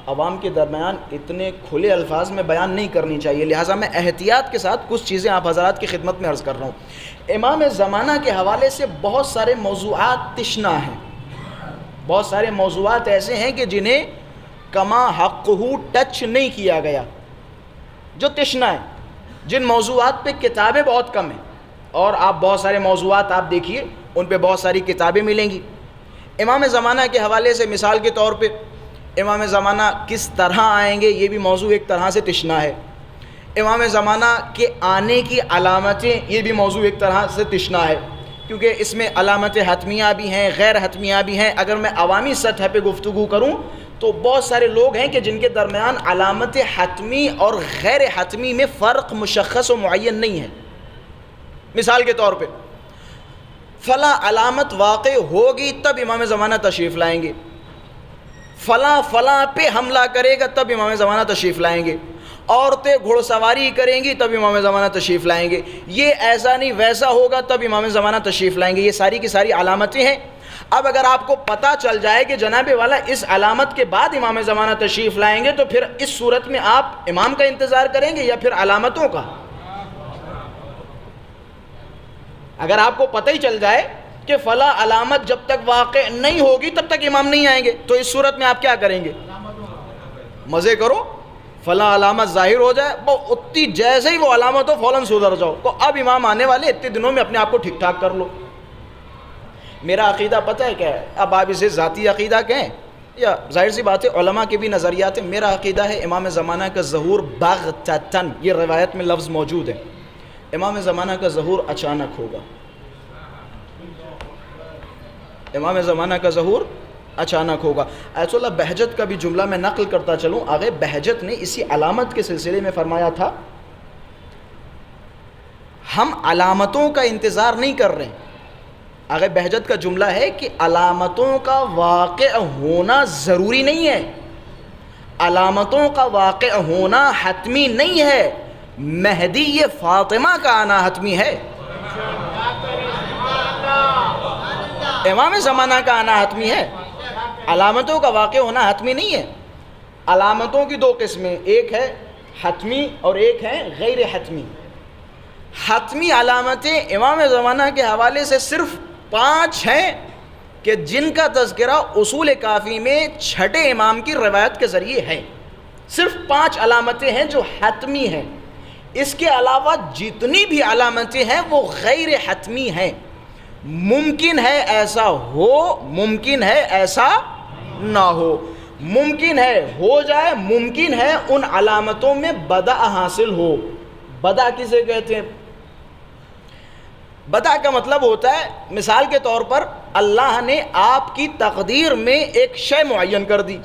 Speaker 1: عوام کے درمیان اتنے کھلے الفاظ میں بیان نہیں کرنی چاہیے، لہٰذا میں احتیاط کے ساتھ کچھ چیزیں آپ حضرات کی خدمت میں عرض کر رہا ہوں۔ امام زمانہ کے حوالے سے بہت سارے موضوعات تشنا ہیں، بہت سارے موضوعات ایسے ہیں کہ جنہیں کما حقہ ٹچ نہیں کیا گیا، جو تشنا ہے، جن موضوعات پہ کتابیں بہت کم ہیں، اور آپ بہت سارے موضوعات آپ دیکھیے ان پہ بہت ساری کتابیں ملیں گی۔ امام زمانہ کے حوالے سے مثال کے طور پہ امام زمانہ کس طرح آئیں گے یہ بھی موضوع ایک طرح سے تشنا ہے، امام زمانہ کے آنے کی علامتیں یہ بھی موضوع ایک طرح سے تشنا ہے، کیونکہ اس میں علامت حتمیہ بھی ہیں، غیر حتمیہ بھی ہیں۔ اگر میں عوامی سطح پہ گفتگو کروں تو بہت سارے لوگ ہیں کہ جن کے درمیان علامت حتمی اور غیر حتمی میں فرق مشخص و معین نہیں ہے۔ مثال کے طور پہ فلاں علامت واقع ہوگی تب امام زمانہ تشریف لائیں گے، فلاں پہ حملہ کرے گا تب امام زمانہ تشریف لائیں گے، عورتیں گھڑ سواری کریں گی تب امام زمانہ تشریف لائیں گے، یہ ایسا نہیں ویسا ہوگا تب امام زمانہ تشریف لائیں گے۔ یہ ساری کی ساری علامتیں ہیں۔ اب اگر آپ کو پتہ چل جائے کہ جناب والا اس علامت کے بعد امام زمانہ تشریف لائیں گے، تو پھر اس صورت میں آپ امام کا انتظار کریں گے یا پھر علامتوں کا؟ اگر آپ کو پتہ ہی چل جائے کہ فلاں علامت جب تک واقع نہیں ہوگی تب تک امام نہیں آئیں گے، تو اس صورت میں آپ کیا کریں گے؟ مزے کرو، فلاں علامت ظاہر ہو جائے، وہ اتنی جیسے ہی وہ علامت ہو فوراً سدھر جاؤ، تو اب امام آنے والے، اتنے دنوں میں اپنے آپ کو ٹھیک ٹھاک کر لو۔ میرا عقیدہ پتہ ہے کیا ہے؟ اب آپ اسے ذاتی عقیدہ کہیں یا ظاہر سی بات ہے علماء کے بھی نظریات ہیں، میرا عقیدہ ہے امام زمانہ کا ظہور بغتتاً، یہ روایت میں لفظ موجود ہے، امام زمانہ کا ظہور اچانک ہوگا، امام زمانہ کا ظہور اچانک ہوگا۔ ایت اللہ بہجت کا بھی جملہ میں نقل کرتا چلوں، آگے بہجت نے اسی علامت کے سلسلے میں فرمایا تھا، ہم علامتوں کا انتظار نہیں کر رہے ہیں۔ آگے بہجت کا جملہ ہے کہ علامتوں کا واقع ہونا ضروری نہیں ہے، علامتوں کا واقع ہونا حتمی نہیں ہے، مہدی فاطمہ کا آنا حتمی ہے، امام زمانہ کا آنا حتمی ہے، علامتوں کا واقع ہونا حتمی نہیں ہے۔ علامتوں کی دو قسمیں، ایک ہے حتمی اور ایک ہے غیر حتمی۔ حتمی علامتیں امام زمانہ کے حوالے سے صرف 5 ہیں کہ جن کا تذکرہ اصول کافی میں چھٹے امام کی روایت کے ذریعے ہے، صرف 5 علامتیں ہیں جو حتمی ہیں، اس کے علاوہ جتنی بھی علامتیں ہیں وہ غیر حتمی ہیں، ممکن ہے ایسا ہو، ممکن ہے ایسا نہ ہو، ممکن ہے ہو جائے، ممکن ہے ان علامتوں میں بدع حاصل ہو۔ بدع کسے کہتے ہیں؟ بدع کا مطلب ہوتا ہے، مثال کے طور پر اللہ نے آپ کی تقدیر میں ایک شے معین کر دی،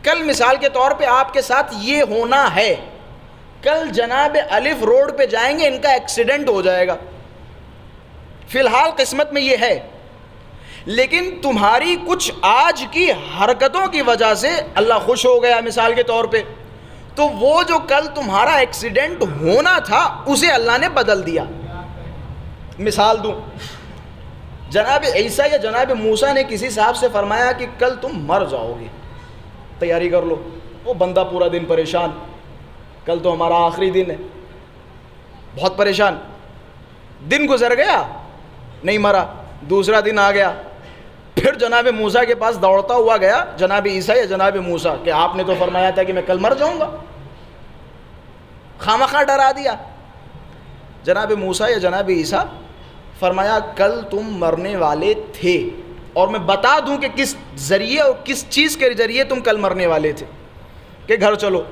Speaker 1: کل مثال کے طور پہ آپ کے ساتھ یہ ہونا ہے، کل جناب الف روڈ پہ جائیں گے، ان کا ایکسیڈنٹ ہو جائے گا، فی الحال قسمت میں یہ ہے، لیکن تمہاری کچھ آج کی حرکتوں کی وجہ سے اللہ خوش ہو گیا مثال کے طور پہ، تو وہ جو کل تمہارا ایکسیڈنٹ ہونا تھا اسے اللہ نے بدل دیا۔ مثال دوں، جناب عیسیٰ یا جناب موسیٰ نے کسی صاحب سے فرمایا کہ کل تم مر جاؤ گے، تیاری کر لو، وہ بندہ پورا دن پریشان، کل تو ہمارا آخری دن ہے، بہت پریشان، دن گزر گیا نہیں مرا، دوسرا دن آ گیا، پھر جناب موسیٰ کے پاس دوڑتا ہوا گیا، جناب عیسیٰ یا جناب موسیٰ کہ آپ نے تو فرمایا تھا کہ میں کل مر جاؤں گا، خامخواہ ڈرا دیا۔ جناب موسیٰ یا جناب عیسیٰ فرمایا کل تم مرنے والے تھے، اور میں بتا دوں کہ کس ذریعے اور کس چیز کے ذریعے تم کل مرنے والے تھے، کہ گھر چلو،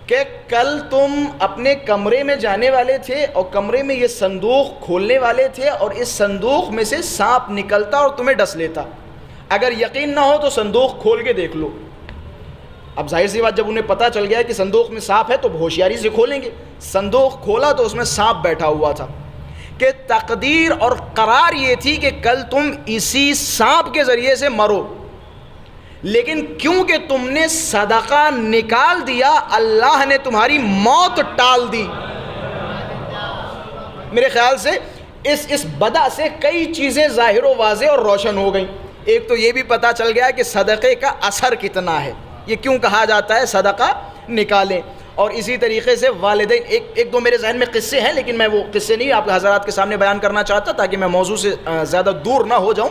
Speaker 1: کہ کل تم اپنے کمرے میں جانے والے تھے اور کمرے میں یہ صندوق کھولنے والے تھے، اور اس صندوق میں سے سانپ نکلتا اور تمہیں ڈس لیتا، اگر یقین نہ ہو تو صندوق کھول کے دیکھ لو۔ اب ظاہر سی بات، جب انہیں پتہ چل گیا کہ صندوق میں سانپ ہے تو ہوشیاری سے کھولیں گے، صندوق کھولا تو اس میں سانپ بیٹھا ہوا تھا، کہ تقدیر اور قرار یہ تھی کہ کل تم اسی سانپ کے ذریعے سے مرو، لیکن کیونکہ تم نے صدقہ نکال دیا اللہ نے تمہاری موت ٹال دی۔ میرے خیال سے اس بدع سے کئی چیزیں ظاہر و واضح اور روشن ہو گئیں۔ ایک تو یہ بھی پتہ چل گیا کہ صدقے کا اثر کتنا ہے، یہ کیوں کہا جاتا ہے صدقہ نکالیں، اور اسی طریقے سے والدین، ایک دو میرے ذہن میں قصے ہیں لیکن میں وہ قصے نہیں آپ حضرات کے سامنے بیان کرنا چاہتا تاکہ میں موضوع سے زیادہ دور نہ ہو جاؤں۔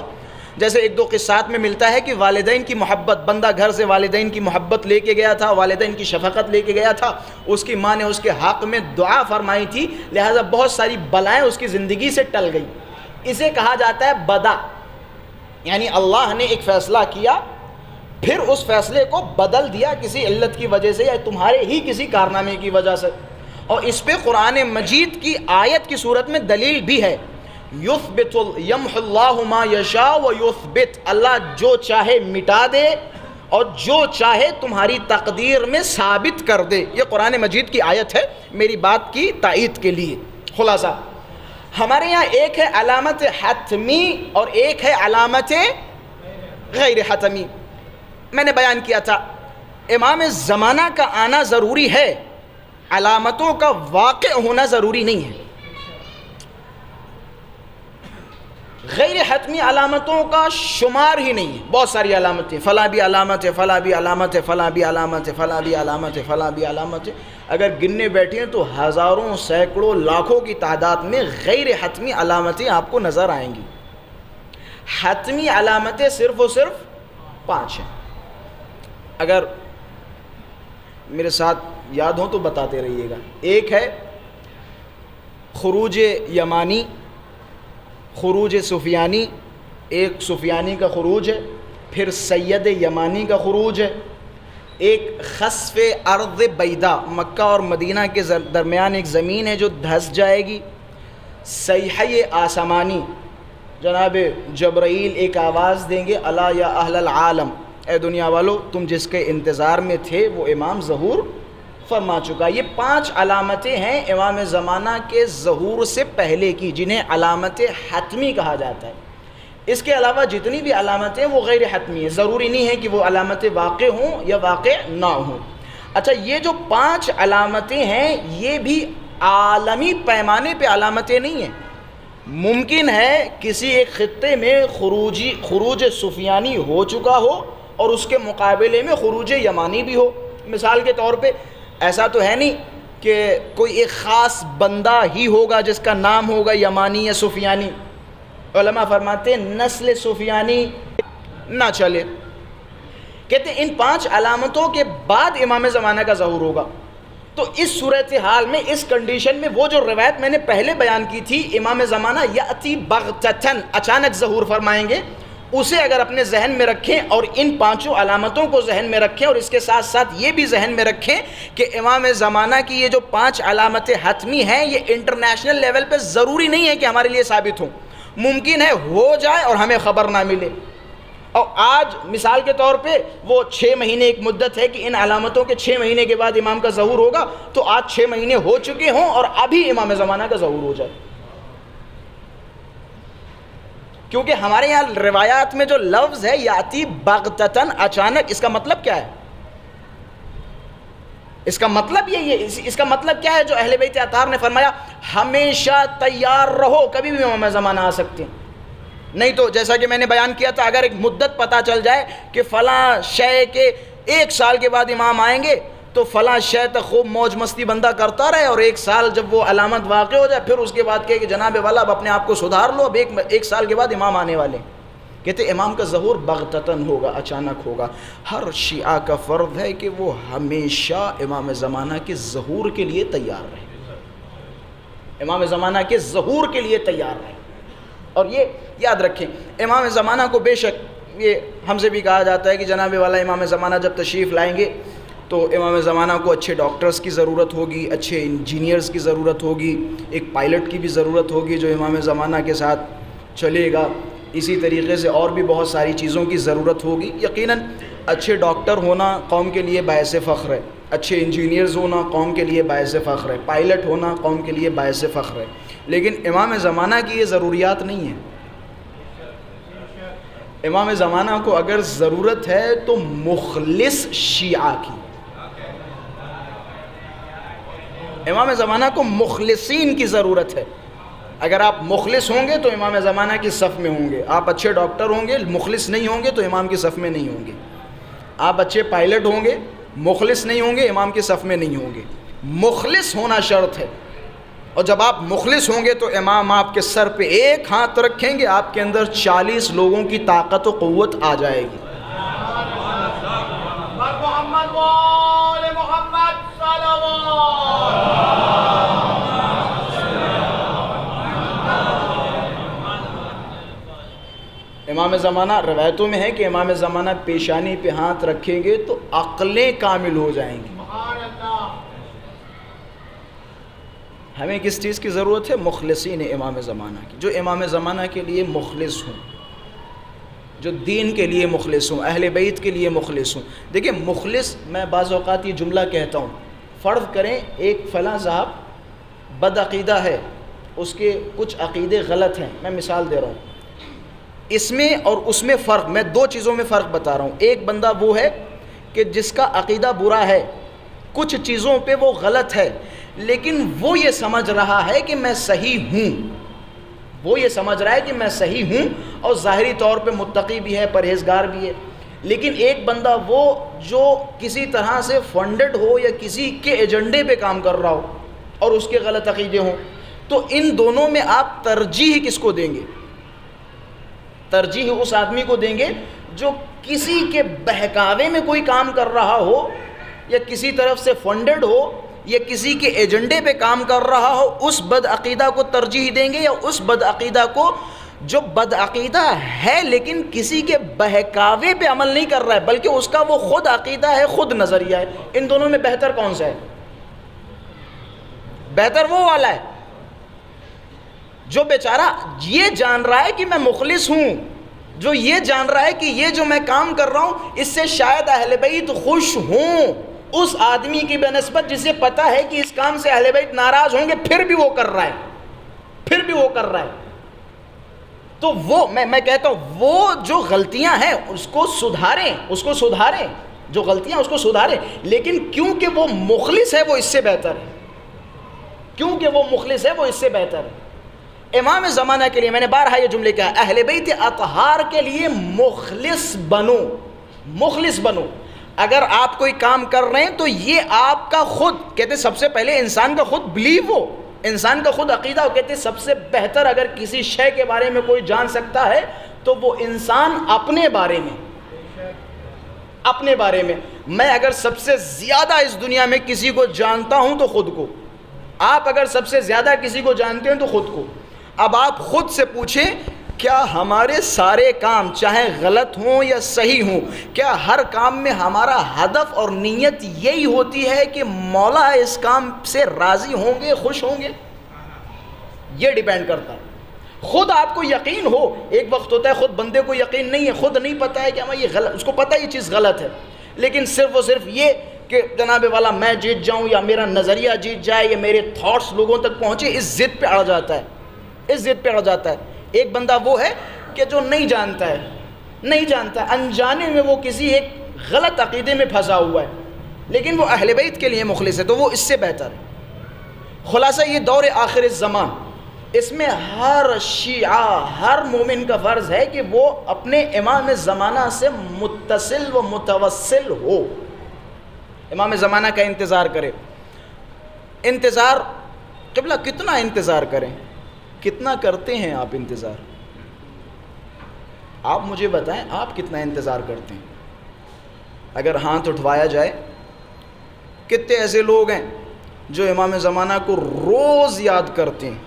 Speaker 1: جیسے ایک دو قصات میں ملتا ہے کہ والدین کی محبت، بندہ گھر سے والدین کی محبت لے کے گیا تھا، والدین کی شفقت لے کے گیا تھا، اس کی ماں نے اس کے حق میں دعا فرمائی تھی، لہٰذا بہت ساری بلائیں اس کی زندگی سے ٹل گئی، اسے کہا جاتا ہے بدع، یعنی اللہ نے ایک فیصلہ کیا پھر اس فیصلے کو بدل دیا کسی علت کی وجہ سے یا تمہارے ہی کسی کارنامے کی وجہ سے، اور اس پہ قرآن مجید کی آیت کی صورت میں دلیل بھی ہے، یمحو اللہ ما یشاء و یثبت، اللہ جو چاہے مٹا دے اور جو چاہے تمہاری تقدیر میں ثابت کر دے، یہ قرآن مجید کی آیت ہے میری بات کی تائید کے لیے۔ خلاصہ ہمارے یہاں ایک ہے علامت حتمی اور ایک ہے علامت غیر حتمی۔ میں نے بیان کیا تھا امام زمانہ کا آنا ضروری ہے، علامتوں کا واقع ہونا ضروری نہیں ہے۔ غیر حتمی علامتوں کا شمار ہی نہیں ہے، بہت ساری علامتیں، فلاں بھی علامت ہے، فلاں بھی علامت ہے، فلاں بھی علامت ہے، فلاں بھی علامت ہے، فلاں بھی علامت ہے، اگر گننے بیٹھے ہیں تو ہزاروں، سینکڑوں، لاکھوں کی تعداد میں غیر حتمی علامتیں آپ کو نظر آئیں گی۔ حتمی علامتیں صرف و صرف 5 ہیں، اگر میرے ساتھ یاد ہو تو بتاتے رہیے گا۔ ایک ہے خروج یمانی، خروج سفیانی، ایک سفیانی کا خروج ہے، پھر سید یمانی کا خروج ہے، ایک خسف ارض بیضا، مکہ اور مدینہ کے درمیان ایک زمین ہے جو دھس جائے گی، صیحہ آسمانی، جناب جبرائیل ایک آواز دیں گے، الا یا اہل العالم، اے دنیا والو تم جس کے انتظار میں تھے وہ امام ظہور فرما چکا۔ یہ 5 علامتیں ہیں امام زمانہ کے ظہور سے پہلے کی، جنہیں علامت حتمی کہا جاتا ہے۔ اس کے علاوہ جتنی بھی علامتیں وہ غیر حتمی ہیں، ضروری نہیں ہے کہ وہ علامتیں واقع ہوں یا واقع نہ ہوں۔ اچھا، یہ جو 5 علامتیں ہیں یہ بھی عالمی پیمانے پہ علامتیں نہیں ہیں۔ ممکن ہے کسی ایک خطے میں خروج سفیانی ہو چکا ہو اور اس کے مقابلے میں خروج یمانی بھی ہو۔ مثال کے طور پہ ایسا تو ہے نہیں کہ کوئی ایک خاص بندہ ہی ہوگا جس کا نام ہوگا یمانی یا سفیانی۔ علماء فرماتے ہیں نسل سفیانی نہ چلے، کہتے ہیں ان 5 علامتوں کے بعد امام زمانہ کا ظہور ہوگا۔ تو اس صورتحال میں، اس کنڈیشن میں، وہ جو روایت میں نے پہلے بیان کی تھی، امام زمانہ یاتی بغتتاً، اچانک ظہور فرمائیں گے، اسے اگر اپنے ذہن میں رکھیں اور ان 5 علامتوں کو ذہن میں رکھیں، اور اس کے ساتھ ساتھ یہ بھی ذہن میں رکھیں کہ امام زمانہ کی یہ جو 5 علامتیں حتمی ہیں یہ انٹرنیشنل لیول پہ ضروری نہیں ہے کہ ہمارے لیے ثابت ہوں، ممکن ہے ہو جائے اور ہمیں خبر نہ ملے۔ اور آج مثال کے طور پہ وہ 6 مہینے ایک مدت ہے کہ ان علامتوں کے 6 مہینے کے بعد امام کا ظہور ہوگا، تو آج 6 مہینے ہو چکے ہوں اور ابھی امام زمانہ کا ظہور ہو جائے، کیونکہ ہمارے یہاں روایات میں جو لفظ ہے یاتی بغتتاً، اچانک، اس کا مطلب کیا ہے؟ اس کا مطلب اس کا مطلب کیا ہے جو اہل بیت اطہار نے فرمایا ہمیشہ تیار رہو، کبھی بھی امام زمانہ آ سکتے ہیں۔ نہیں تو جیسا کہ میں نے بیان کیا تھا، اگر ایک مدت پتہ چل جائے کہ فلاں شے کے 1 سال کے بعد امام آئیں گے تو فلاں شے تک خوب موج مستی بندہ کرتا رہے، اور 1 سال جب وہ علامت واقع ہو جائے پھر اس کے بعد کہے کہ جناب والا اب اپنے آپ کو سدھار لو، اب 1 سال کے بعد امام آنے والے۔ کہتے امام کا ظہور بغتتاً ہوگا، اچانک ہوگا۔ ہر شیعہ کا فرض ہے کہ وہ ہمیشہ امام زمانہ کے ظہور کے لیے تیار رہے، امام زمانہ کے ظہور کے لیے تیار رہے۔ اور یہ یاد رکھیں، امام زمانہ کو بے شک یہ ہم سے بھی کہا جاتا ہے کہ جناب والا امام زمانہ جب تشریف لائیں گے تو امام زمانہ کو اچھے ڈاکٹرز کی ضرورت ہوگی، اچھے انجینئرز کی ضرورت ہوگی، ایک پائلٹ کی بھی ضرورت ہوگی جو امام زمانہ کے ساتھ چلے گا، اسی طریقے سے اور بھی بہت ساری چیزوں کی ضرورت ہوگی۔ یقیناً اچھے ڈاکٹر ہونا قوم کے لیے باعث فخر ہے، اچھے انجینئرز ہونا قوم کے لیے باعث فخر ہے، پائلٹ ہونا قوم کے لیے باعث فخر ہے، لیکن امام زمانہ کی یہ ضروریات نہیں ہیں۔ امام زمانہ کو اگر ضرورت ہے تو مخلص شیعہ کی، امام زمانہ کو مخلصین کی ضرورت ہے۔ اگر آپ مخلص ہوں گے تو امام زمانہ کی صف میں ہوں گے، آپ اچھے ڈاکٹر ہوں گے، مخلص نہیں ہوں گے تو امام کی صف میں نہیں ہوں گے، آپ اچھے پائلٹ ہوں گے، مخلص نہیں ہوں گے، امام کی صف میں نہیں ہوں گے۔ مخلص ہونا شرط ہے، اور جب آپ مخلص ہوں گے تو امام آپ کے سر پہ 1 ہاتھ رکھیں گے، آپ کے اندر 40 لوگوں کی طاقت و قوت آ جائے گی۔
Speaker 2: محمد وآل محمد صلوات۔
Speaker 1: امام زمانہ روایتوں میں ہے کہ امام زمانہ پیشانی پہ ہاتھ رکھیں گے تو عقلیں کامل ہو جائیں گی۔
Speaker 2: سبحان اللہ۔
Speaker 1: ہمیں کس چیز کی ضرورت ہے؟ مخلصین امام زمانہ کی، جو امام زمانہ کے لیے مخلص ہوں، جو دین کے لیے مخلص ہوں، اہل بیت کے لیے مخلص ہوں۔ دیکھیں مخلص، میں بعض اوقات یہ جملہ کہتا ہوں، فرض کریں ایک فلاں صاحب بد عقیدہ ہے، اس کے کچھ عقیدے غلط ہیں، میں مثال دے رہا ہوں، اس میں اور اس میں فرق، میں 2 چیزوں میں فرق بتا رہا ہوں۔ ایک بندہ وہ ہے کہ جس کا عقیدہ برا ہے، کچھ چیزوں پہ وہ غلط ہے، لیکن وہ یہ سمجھ رہا ہے کہ میں صحیح ہوں، وہ یہ سمجھ رہا ہے کہ میں صحیح ہوں اور ظاہری طور پہ متقی بھی ہے، پرہیزگار بھی ہے، لیکن ایک بندہ وہ جو کسی طرح سے فنڈڈ ہو یا کسی کے ایجنڈے پہ کام کر رہا ہو اور اس کے غلط عقیدے ہوں، تو ان دونوں میں آپ ترجیح کس کو دیں گے؟ ترجیح اس آدمی کو دیں گے جو کسی کے بہکاوے میں کوئی کام کر رہا ہو یا کسی طرف سے فنڈڈ ہو یا کسی کے ایجنڈے پہ کام کر رہا ہو، اس بدعقیدہ کو ترجیح دیں گے، یا اس بدعقیدہ کو جو بدعقیدہ ہے لیکن کسی کے بہکاوے پہ عمل نہیں کر رہا ہے بلکہ اس کا وہ خود عقیدہ ہے، خود نظریہ ہے؟ ان دونوں میں بہتر کون سا ہے؟ بہتر وہ والا ہے جو بیچارہ یہ جان رہا ہے کہ میں مخلص ہوں، جو یہ جان رہا ہے کہ یہ جو میں کام کر رہا ہوں اس سے شاید اہل بیت خوش ہوں، اس آدمی کی بنسبت جسے پتا ہے کہ اس کام سے اہل بیت ناراض ہوں گے، پھر بھی وہ کر رہا ہے، تو وہ میں کہتا ہوں وہ جو غلطیاں ہیں اس کو سدھاریں، جو غلطیاں اس کو سدھاریں، لیکن کیونکہ وہ مخلص ہے وہ اس سے بہتر ہے، امام زمانہ کے لیے میں نے بارہا یہ جملے کہا، اہل بیت اطہار کے لیے مخلص بنو۔ اگر آپ کوئی کام کر رہے ہیں تو یہ آپ کا خود، کہتے سب سے پہلے انسان کا خود بلیو ہو، انسان کا خود عقیدہ ہو، کہتے سب سے بہتر اگر کسی شے کے بارے میں کوئی جان سکتا ہے تو وہ انسان اپنے بارے میں میں اگر سب سے زیادہ اس دنیا میں کسی کو جانتا ہوں تو خود کو، آپ اگر سب سے زیادہ کسی کو جانتے ہیں تو خود کو۔ اب آپ خود سے پوچھیں کیا ہمارے سارے کام چاہے غلط ہوں یا صحیح ہوں، کیا ہر کام میں ہمارا ہدف اور نیت یہی ہوتی ہے کہ مولا اس کام سے راضی ہوں گے، خوش ہوں گے؟ یہ ڈیپینڈ کرتا ہے۔ خود آپ کو یقین ہو، ایک وقت ہوتا ہے خود بندے کو یقین نہیں ہے، خود نہیں پتہ ہے کہ ہمیں یہ غلط، اس کو پتہ ہے یہ چیز غلط ہے، لیکن صرف اور صرف یہ کہ جناب والا میں جیت جاؤں یا میرا نظریہ جیت جائے یا میرے تھاٹس لوگوں تک پہنچے، اس ضد پہ اڑ جاتا ہے۔ ایک بندہ وہ ہے کہ جو نہیں جانتا ہے، انجانے میں وہ کسی ایک غلط عقیدے میں پھنسا ہوا ہے، لیکن وہ اہل بیت کے لیے مخلص ہے تو وہ اس سے بہتر ہے۔ خلاصہ یہ دور آخر الزمان، اس میں ہر شیعہ، ہر مومن کا فرض ہے کہ وہ اپنے امام زمانہ سے متصل و متوسل ہو، امام زمانہ کا انتظار کرے۔ انتظار قبلہ کتنا انتظار کریں؟ کتنا کرتے ہیں آپ انتظار؟ آپ مجھے بتائیں آپ کتنا انتظار کرتے ہیں؟ اگر ہاتھ اٹھوایا جائے، کتنے ایسے لوگ ہیں جو امام زمانہ کو روز یاد کرتے ہیں،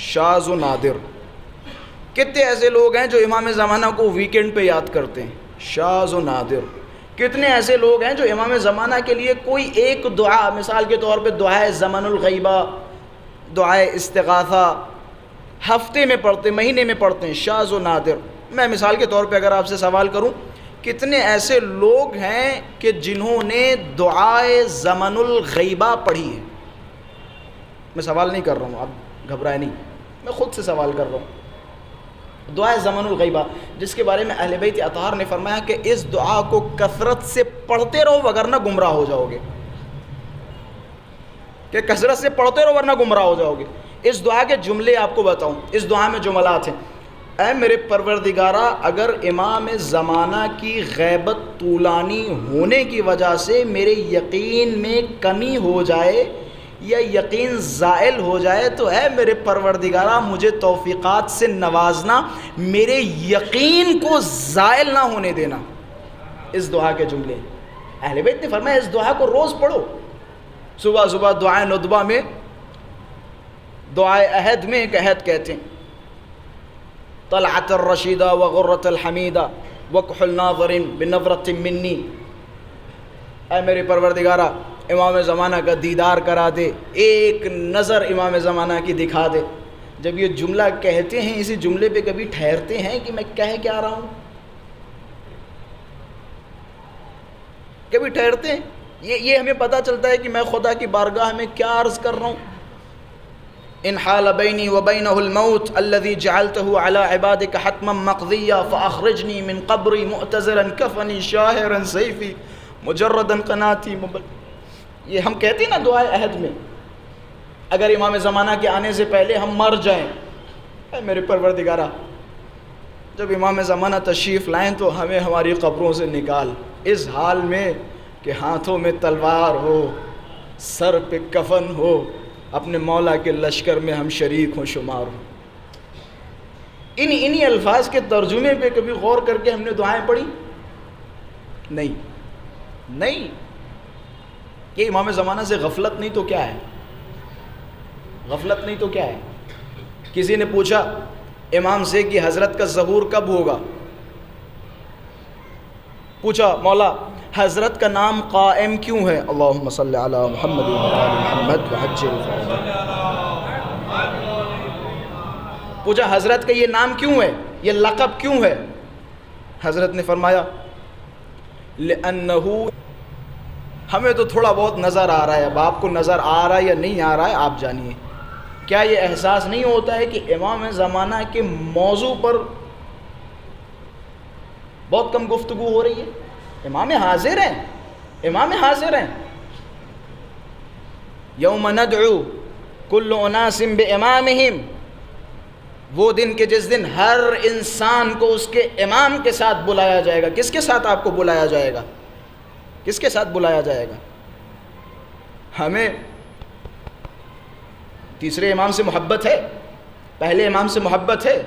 Speaker 1: شاذ و نادر؟ کتنے ایسے لوگ ہیں جو امام زمانہ کو ویکنڈ پہ یاد کرتے ہیں، شاذ و نادر؟ کتنے ایسے لوگ ہیں جو امام زمانہ کے لیے کوئی ایک دعا، مثال کے طور پہ دعائے زمن الغیبہ، دعائے استغاثہ ہفتے میں پڑھتے، مہینے میں پڑھتے ہیں، شاذ و نادر؟ میں مثال کے طور پہ اگر آپ سے سوال کروں، کتنے ایسے لوگ ہیں کہ جنہوں نے دعائے زمن الغیبہ پڑھی ہے؟ میں سوال نہیں کر رہا ہوں، آپ گھبرائے نہیں، میں خود سے سوال کر رہا ہوں۔ دعائے زمن الغیبہ جس کے بارے میں اہل بیت اطہار نے فرمایا کہ اس دعا کو کثرت سے پڑھتے رہو ورنہ گمراہ ہو جاؤ گے، کہ کثرت سے پڑھتے رہو ورنہ گمراہ ہو جاؤ گے۔ اس دعا کے جملے آپ کو بتاؤں، اس دعا میں جملات ہیں: اے میرے پروردگارہ، اگر امام زمانہ کی غیبت طولانی ہونے کی وجہ سے میرے یقین میں کمی ہو جائے یا یقین زائل ہو جائے تو اے میرے پروردگارہ مجھے توفیقات سے نوازنا، میرے یقین کو زائل نہ ہونے دینا۔ اس دعا کے جملے اہل بیت نے فرمایا اس دعا کو روز پڑھو، صبح صبح دعائے ندبہ میں، دعائے عہد میں ایک عہد کہتے ہیں: طلعت الرشیدہ وغرۃ الحمیدہ وکحل ناظر بنظرۃ منی۔ اے میرے پروردگارہ امام زمانہ کا دیدار کرا دے، ایک نظر امام زمانہ کی دکھا دے۔ جب یہ جملہ کہتے ہیں، اسی جملے پہ کبھی ٹھہرتے ہیں کہ میں کہہ کیا رہا ہوں؟ کبھی ٹھہرتے ہیں؟ یہ ہمیں پتہ چلتا ہے کہ میں خدا کی بارگاہ میں کیا عرض کر رہا ہوں۔ ان حال بینی وبینہ الموت الذی جعلتہ علی عبادک حتما مقضیا فاخرجنی من قبری معتذرا کفنی شاہرا سیفی مجردا قناتی یہ ہم کہتے ہیں نا دعائے عہد میں، اگر امام زمانہ کے آنے سے پہلے ہم مر جائیں اے میرے پروردگارہ، جب امام زمانہ تشریف لائیں تو ہمیں ہماری قبروں سے نکال اس حال میں کہ ہاتھوں میں تلوار ہو، سر پہ کفن ہو، اپنے مولا کے لشکر میں ہم شریک ہوں، شمار ہوں۔ انہی الفاظ کے ترجمے پہ کبھی غور کر کے ہم نے دعائیں پڑھی؟ نہیں کہ امام زمانہ سے غفلت نہیں تو کیا ہے؟ غفلت نہیں تو کیا ہے؟ کسی نے پوچھا امام سے کہ حضرت کا ظہور کب ہوگا؟ پوچھا مولا حضرت کا نام قائم کیوں ہے؟ اللہم صلی علی محمد و آل محمد وعجل فرجہ۔ پوچھا حضرت کا یہ نام کیوں ہے، یہ لقب کیوں ہے؟ حضرت نے فرمایا لأنہو، ہمیں تو تھوڑا بہت نظر آ رہا ہے، اب آپ کو نظر آ رہا ہے یا نہیں آ رہا ہے آپ جانیے۔ کیا یہ احساس نہیں ہوتا ہے کہ امام زمانہ کے موضوع پر بہت کم گفتگو ہو رہی ہے؟ امام حاضر ہیں۔ یوم ندعو کل اناس بامامہم، وہ دن کہ جس دن ہر انسان کو اس کے امام کے ساتھ بلایا جائے گا۔ کس کے ساتھ آپ کو بلایا جائے گا؟ کس کے ساتھ بلایا جائے گا؟ ہمیں تیسرے امام سے محبت ہے، پہلے امام سے محبت ہے،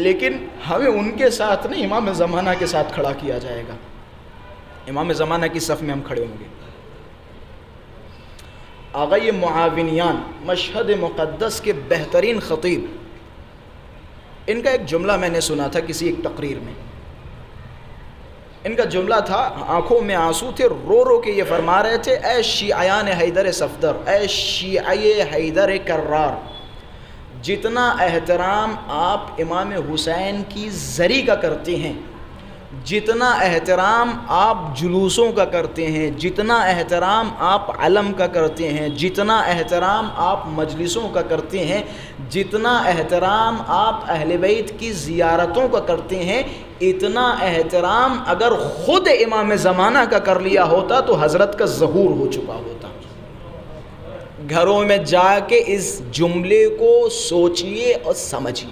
Speaker 1: لیکن ہمیں ان کے ساتھ نہیں، امام زمانہ کے ساتھ کھڑا کیا جائے گا۔ امام زمانہ کی صف میں ہم کھڑے ہوں گے۔ آغا یہ معاونیان مشہد مقدس کے بہترین خطیب، ان کا ایک جملہ میں نے سنا تھا کسی ایک تقریر میں۔ ان کا جملہ تھا، آنکھوں میں آنسو تھے، رو رو کے یہ فرما رہے تھے، اے شیعیان حیدر صفدر، اے شیعی حیدر کرار، جتنا احترام آپ امام حسین کی زری کا کرتے ہیں، جتنا احترام آپ جلوسوں کا کرتے ہیں، جتنا احترام آپ علم کا کرتے ہیں، جتنا احترام آپ مجلسوں کا کرتے ہیں، جتنا احترام آپ اہل بیت کی زیارتوں کا کرتے ہیں، اتنا احترام اگر خود امام زمانہ کا کر لیا ہوتا تو حضرت کا ظہور ہو چکا ہوتا۔ گھروں میں جا کے اس جملے کو سوچئے اور سمجھئے۔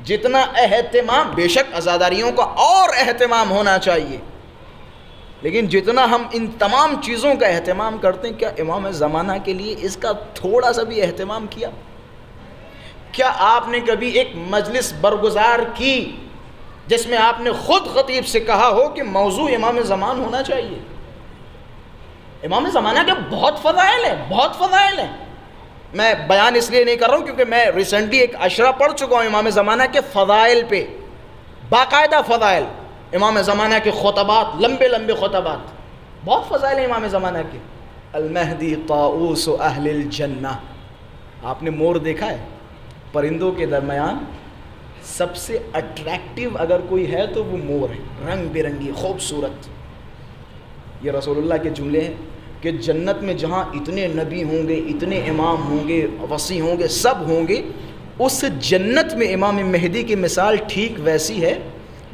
Speaker 1: جتنا اہتمام، بے شک عزاداریوں کا اور اہتمام ہونا چاہیے، لیکن جتنا ہم ان تمام چیزوں کا اہتمام کرتے ہیں، کیا امام زمانہ کے لیے اس کا تھوڑا سا بھی اہتمام کیا؟ کیا آپ نے کبھی ایک مجلس برگزار کی جس میں آپ نے خود خطیب سے کہا ہو کہ موضوع امام زمان ہونا چاہیے؟ امام زمانہ کے بہت فضائل ہیں، میں بیان اس لیے نہیں کر رہا ہوں کیونکہ میں ریسنٹلی ایک اشرہ پڑھ چکا ہوں امام زمانہ کے فضائل پہ، باقاعدہ فضائل، امام زمانہ کے خطبات، لمبے خطبات، بہت فضائل ہیں امام زمانہ کے۔ المہدی طاؤوس اہل الجنہ، آپ نے مور دیکھا ہے؟ پرندوں کے درمیان سب سے اٹریکٹیو اگر کوئی ہے تو وہ مور ہے، رنگ برنگی خوبصورت۔ یہ رسول اللہ کے جملے ہیں کہ جنت میں جہاں اتنے نبی ہوں گے، اتنے امام ہوں گے، وصی ہوں گے، سب ہوں گے، اس جنت میں امام مہدی کی مثال ٹھیک ویسی ہے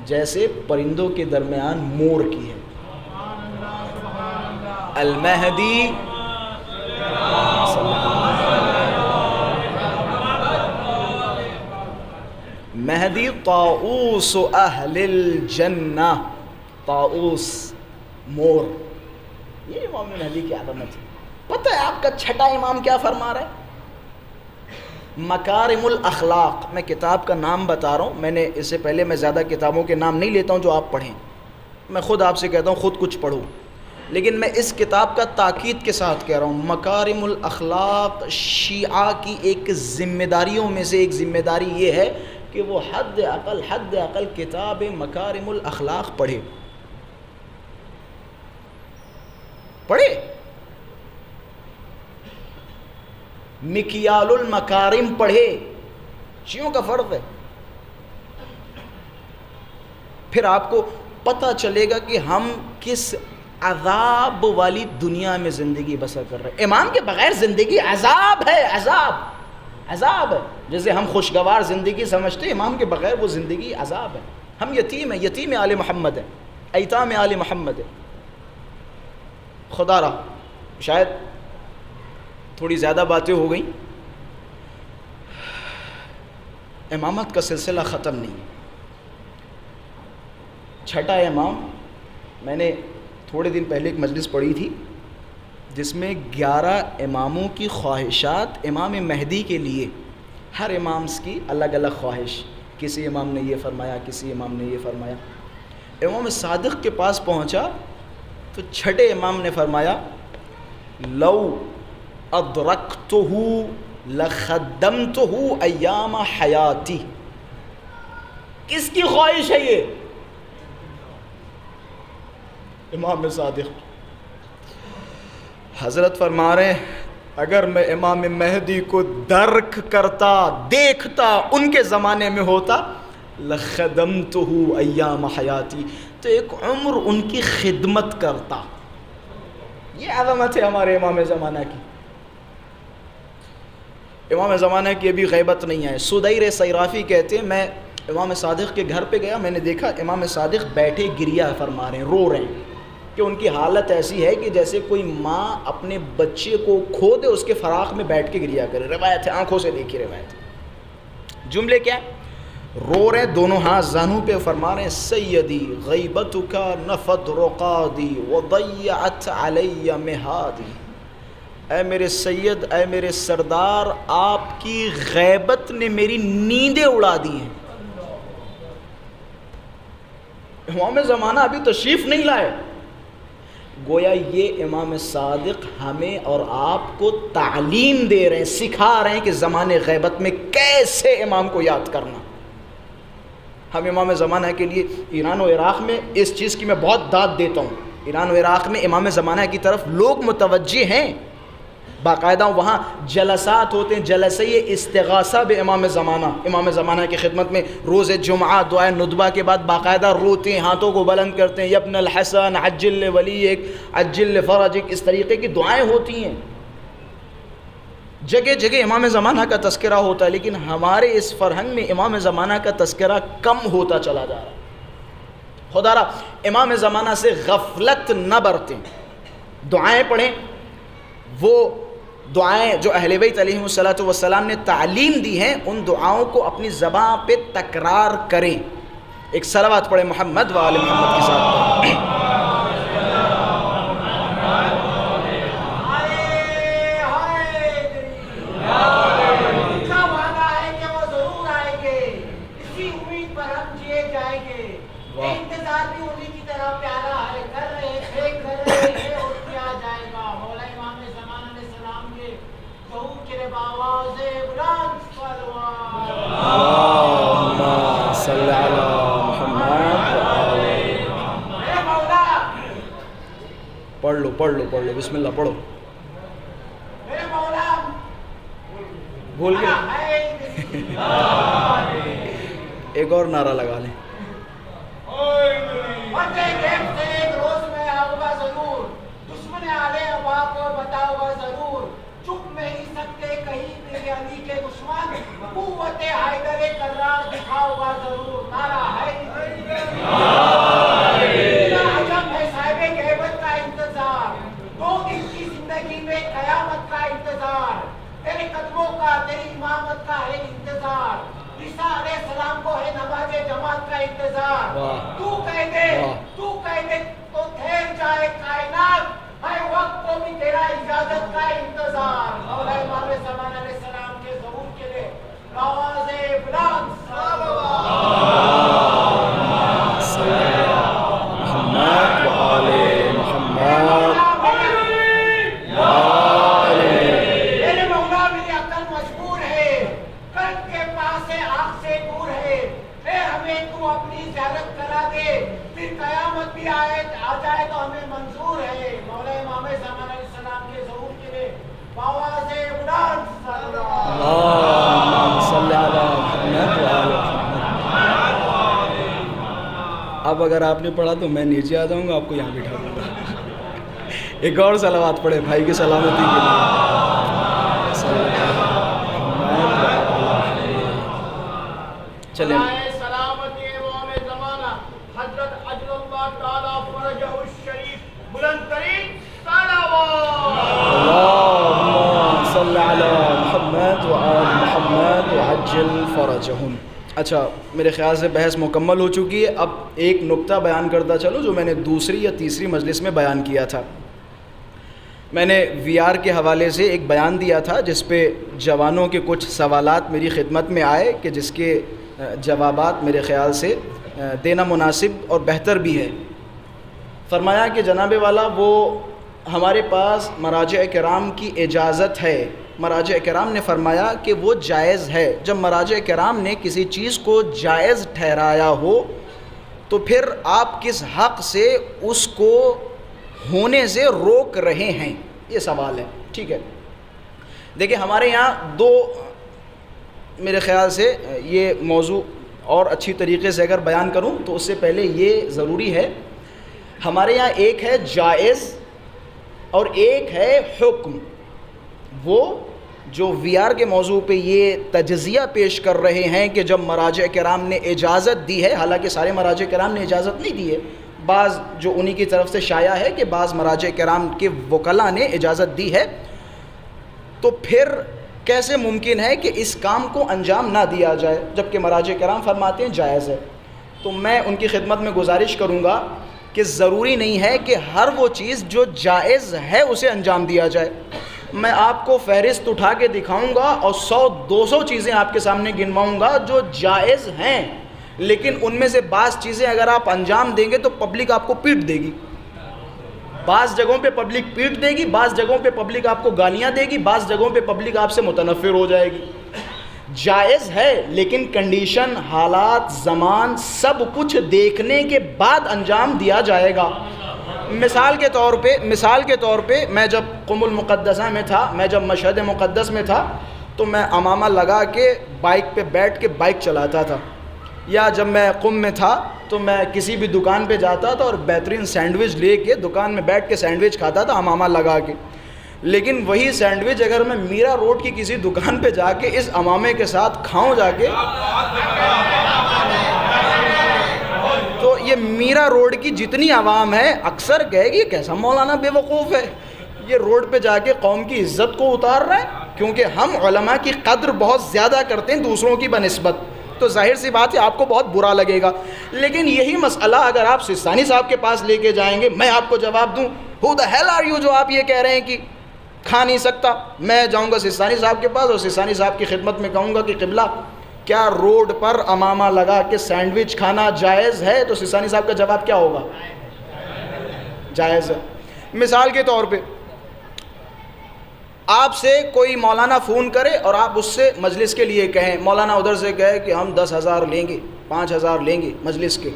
Speaker 1: جیسے پرندوں کے درمیان مور کی ہے۔ المہدی مہدی طاؤوس اہل الجنہ، طاؤوس مور، یہ امام مہدی کی علامت ہے۔ پتہ ہے آپ کا چھٹا امام کیا فرما رہا ہے؟ مکارم الاخلاق، میں کتاب کا نام بتا رہا ہوں، میں نے اس سے پہلے میں زیادہ کتابوں کے نام نہیں لیتا ہوں جو آپ پڑھیں، میں خود آپ سے کہتا ہوں خود کچھ پڑھو، لیکن میں اس کتاب کا تاکید کے ساتھ کہہ رہا ہوں، مکارم الاخلاق شیعہ کی ایک ذمہ داریوں میں سے ایک ذمہ داری یہ ہے کہ وہ حد اقل کتاب مکارم الاخلاق پڑھے۔ مکیال المکارم پڑھے، شیعوں کا فرض ہے۔ پھر آپ کو پتہ چلے گا کہ ہم کس عذاب والی دنیا میں زندگی بسر کر رہے ہیں۔ امام کے بغیر زندگی عذاب ہے، عذاب ہے۔ جیسے ہم خوشگوار زندگی سمجھتے ہیں، امام کے بغیر وہ زندگی عذاب ہے۔ ہم یتیم ہیں، یتیم آل محمد ہیں، ایتام آل محمد ہیں۔ خدا را شاید تھوڑی زیادہ باتیں ہو گئیں، امامت کا سلسلہ ختم نہیں. چھٹا امام، میں نے تھوڑے دن پہلے ایک مجلس پڑھی تھی جس میں 11 اماموں کی خواہشات امام مہدی کے لیے، ہر امامس کی الگ الگ خواہش، کسی امام نے یہ فرمایا، کسی امام نے یہ فرمایا. امام صادق کے پاس پہنچا تو چھٹے امام نے فرمایا لو ادرکتہ لخدمتہ ایام حیاتی. کس کی خواہش ہے یہ؟ امام صادق. حضرت فرما رہے ہیں اگر میں امام مہدی کو درک کرتا، دیکھتا، ان کے زمانے میں ہوتا، لخدمتہ ایام حیاتی، تو ایک عمر ان کی خدمت کرتا. یہ عظمت ہے ہمارے امام زمانہ کی. امام زمانہ کی ابھی غیبت نہیں آئے. سدیر صیرافی کہتے ہیں میں امام صادق کے گھر پہ گیا، میں نے دیکھا امام صادق بیٹھے گریہ فرما رہے ہیں، رو رہے ہیں کہ ان کی حالت ایسی ہے کہ جیسے کوئی ماں اپنے بچے کو کھو دے، اس کے فراق میں بیٹھ کے گریہ کرے. روایت ہے، آنکھوں سے دیکھی روایت. جملے کیا ہے؟ رو رہے، دونوں ہاتھ زانوں پہ فرما رہے ہیں سیدی غیبتک نفد رقادی وضیعت علی مہادی. اے میرے سید، اے میرے سردار، آپ کی غیبت نے میری نیندیں اڑا دی ہیں. امام زمانہ ابھی تشریف نہیں لائے. گویا یہ امام صادق ہمیں اور آپ کو تعلیم دے رہے ہیں، سکھا رہے ہیں کہ زمانے غیبت میں کیسے امام کو یاد کرنا. ہم امام زمانہ کے لیے ایران و عراق میں اس چیز کی میں بہت داد دیتا ہوں. ایران و عراق میں امام زمانہ کی طرف لوگ متوجہ ہیں، باقاعدہ وہاں جلسات ہوتے ہیں، جلسے استغاثہ بے امام زمانہ. امام زمانہ کی خدمت میں روز جمعہ دعائے ندبہ کے بعد باقاعدہ روتے ہیں، ہاتھوں کو بلند کرتے ہیں، یبن الحسن عجل ولیک عجل فرجک، اس طریقے کی دعائیں ہوتی ہیں. جگہ جگہ امام زمانہ کا تذکرہ ہوتا ہے، لیکن ہمارے اس فرہنگ میں امام زمانہ کا تذکرہ کم ہوتا چلا جا رہا ہے. خدا را امام زمانہ سے غفلت نہ برتیں. دعائیں پڑھیں، وہ دعائیں جو اہل بیت علیہم الصلوۃ والسلام نے تعلیم دی ہیں، ان دعاؤں کو اپنی زبان پہ تکرار کریں. ایک صلوات پڑھیں محمد و آل محمد کے ساتھ. پڑھ لو بسم اللہ پڑھو. بھول گئے؟ ایک اور نعرہ لگا لیں.
Speaker 2: تیرے قدموں کا، تیری امامت کا ہے انتظار. عیسیٰ علیہ السلام کو ہے نماز جماعت کا انتظار. تو کہہ دے تو ٹھہر جائے کائنات، ہر وقت کو بھی تیرا اجازت کا انتظار. مولا امام زمان علیہ السلام کے ظہور کے لیے آواز بلند
Speaker 1: محمد و آل محمد.
Speaker 2: آ جائے تو ہمیں منظور ہے. مولا امام زمان علیہ السلام کے ظہور کے لیے آواز بلند
Speaker 1: اللہم صلی علی محمد و آل محمد. اب اگر آپ نے پڑھا تو میں نیچے آ جاؤں گا، آپ کو یہاں بٹھا دوں گا. ایک اور صلوات پڑھے بھائی کی سلامتی کے لیے. چلیں اللهم صل على محمد وآل محمد وعلى وعجل فرجہم۔ اچھا، میرے خیال سے بحث مکمل ہو چکی ہے۔ اب ایک نکتہ بیان کرتا چلو جو میں نے دوسری یا تیسری مجلس میں بیان کیا تھا۔ میں نے وی آر کے حوالے سے ایک بیان دیا تھا جس پہ جوانوں کے کچھ سوالات میری خدمت میں آئے کہ جس کے جوابات میرے خیال سے دینا مناسب اور بہتر بھی ہے۔ فرمایا کہ جناب والا وہ ہمارے پاس مراجع کرام کی اجازت ہے، مراجع کرام نے فرمایا کہ وہ جائز ہے۔ جب مراجع کرام نے کسی چیز کو جائز ٹھہرایا ہو تو پھر آپ کس حق سے اس کو ہونے سے روک رہے ہیں؟ یہ سوال ہے، ٹھیک ہے۔ دیکھیں ہمارے یہاں دو، میرے خیال سے یہ موضوع اور اچھی طریقے سے اگر بیان کروں تو اس سے پہلے یہ ضروری ہے، ہمارے یہاں ایک ہے جائز اور ایک ہے حکم۔ وہ جو وی آر کے موضوع پہ یہ تجزیہ پیش کر رہے ہیں کہ جب مراجع کرام نے اجازت دی ہے، حالانکہ سارے مراجع کرام نے اجازت نہیں دی ہے، بعض جو انہی کی طرف سے شائع ہے کہ بعض مراجع کرام کے وکلاء نے اجازت دی ہے، تو پھر کیسے ممکن ہے کہ اس کام کو انجام نہ دیا جائے جبکہ مراجع کرام فرماتے ہیں جائز ہے؟ تو میں ان کی خدمت میں گزارش کروں گا کہ ضروری نہیں ہے کہ ہر وہ چیز جو جائز ہے اسے انجام دیا جائے۔ میں آپ کو فہرست اٹھا کے دکھاؤں گا اور 100-200 چیزیں آپ کے سامنے گنواؤں گا جو جائز ہیں، لیکن ان میں سے بعض چیزیں اگر آپ انجام دیں گے تو پبلک آپ کو پیٹ دے گی۔ بعض جگہوں پہ پبلک پیٹ دے گی، بعض جگہوں پہ پبلک آپ کو گالیاں دے گی، بعض جگہوں پہ پبلک آپ سے متنفر ہو جائے گی۔ جائز ہے لیکن کنڈیشن، حالات، زمان سب کچھ دیکھنے کے بعد انجام دیا جائے گا۔ مثال کے طور پہ میں جب قم المقدسہ میں تھا، میں جب مشہد مقدس میں تھا تو میں امامہ لگا کے بائک پہ بیٹھ کے بائک چلاتا تھا، یا جب میں قم میں تھا تو میں کسی بھی دکان پہ جاتا تھا اور بہترین سینڈوچ لے کے دکان میں بیٹھ کے سینڈوچ کھاتا تھا امامہ لگا کے۔ لیکن وہی سینڈوچ اگر میں میرا روڈ کی کسی دکان پہ جا کے اس امامے کے ساتھ کھاؤں جا کے، تو یہ میرا روڈ کی جتنی عوام ہے اکثر کہے گی یہ کیسا مولانا بے وقوف ہے، یہ روڈ پہ جا کے قوم کی عزت کو اتار رہا ہے، کیونکہ ہم علماء کی قدر بہت زیادہ کرتے ہیں دوسروں کی بنسبت، تو ظاہر سی بات ہے آپ کو بہت برا لگے گا۔ لیکن یہی مسئلہ اگر آپ سستانی صاحب کے پاس لے کے جائیں گے، میں آپ کو جواب دوں who the hell are you جو آپ یہ کہہ رہے ہیں کہ کھا نہیں سکتا، میں جاؤں گا سستانی صاحب کے پاس اور سستانی صاحب کی خدمت میں کہوں گا کہ قبلہ کیا روڈ پر امامہ لگا کے سینڈوچ کھانا جائز ہے؟ تو سستانی صاحب کا جواب کیا ہوگا؟ جائز ہے۔ مثال کے طور پہ آپ سے کوئی مولانا فون کرے اور آپ اس سے مجلس کے لیے کہیں، مولانا ادھر سے کہے کہ ہم 10,000 لیں گے، 5,000 لیں گے مجلس کے،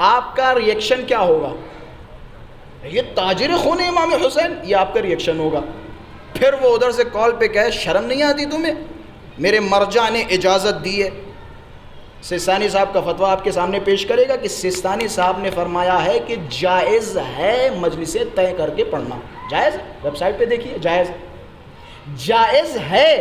Speaker 1: آپ کا ری ایکشن کیا ہوگا؟ یہ تاجر خون امام حسین، یہ آپ کا ری ایکشن ہوگا۔ پھر وہ ادھر سے کال پہ کہے شرم نہیں آتی تمہیں، میرے مرجع نے اجازت دی ہے۔ سستانی صاحب کا فتویٰ آپ کے سامنے پیش کرے گا کہ سستانی صاحب نے فرمایا ہے کہ جائز ہے مجلسیں طے کر کے پڑھنا، جائز ہے، ویب سائٹ پہ دیکھیے جائز ہے،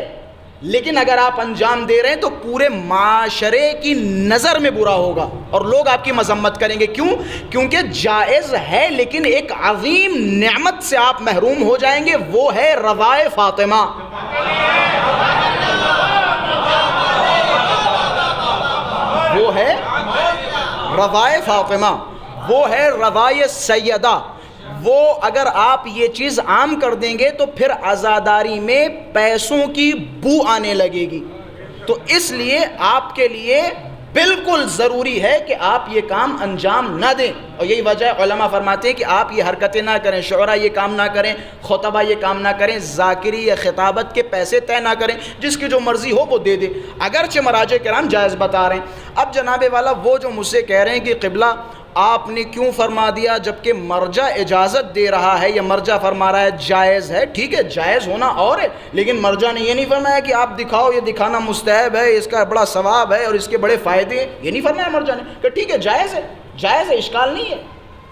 Speaker 1: لیکن اگر آپ انجام دے رہے ہیں تو پورے معاشرے کی نظر میں برا ہوگا اور لوگ آپ کی مذمت کریں گے۔ کیوں؟ کیونکہ جائز ہے لیکن ایک عظیم نعمت سے آپ محروم ہو جائیں گے، وہ ہے رضائے فاطمہ۔ وہ ہے رضائے فاطمہ، وہ ہے رضائے سیدہ۔ وہ اگر آپ یہ چیز عام کر دیں گے تو پھر عزاداری میں پیسوں کی بو آنے لگے گی، تو اس لیے آپ کے لیے بالکل ضروری ہے کہ آپ یہ کام انجام نہ دیں، اور یہی وجہ ہے علماء فرماتے ہیں کہ آپ یہ حرکتیں نہ کریں، شعراء یہ کام نہ کریں، خطبہ یہ کام نہ کریں، ذاکری یا خطابت کے پیسے طے نہ کریں، جس کی جو مرضی ہو وہ دے دے، اگرچہ مراجع کرام جائز بتا رہے ہیں۔ اب جناب والا وہ جو مجھ سے کہہ رہے ہیں کہ قبلہ آپ نے کیوں فرما دیا جبکہ مرجع اجازت دے رہا ہے یا مرجع فرما رہا ہے جائز ہے، ٹھیک ہے جائز ہونا اور ہے، لیکن مرجع نے یہ نہیں فرمایا کہ آپ دکھاؤ، یہ دکھانا مستحب ہے، اس کا بڑا ثواب ہے اور اس کے بڑے فائدے ہیں، یہ نہیں فرمایا مرجع نے، کہ ٹھیک ہے جائز ہے، اشکال نہیں ہے،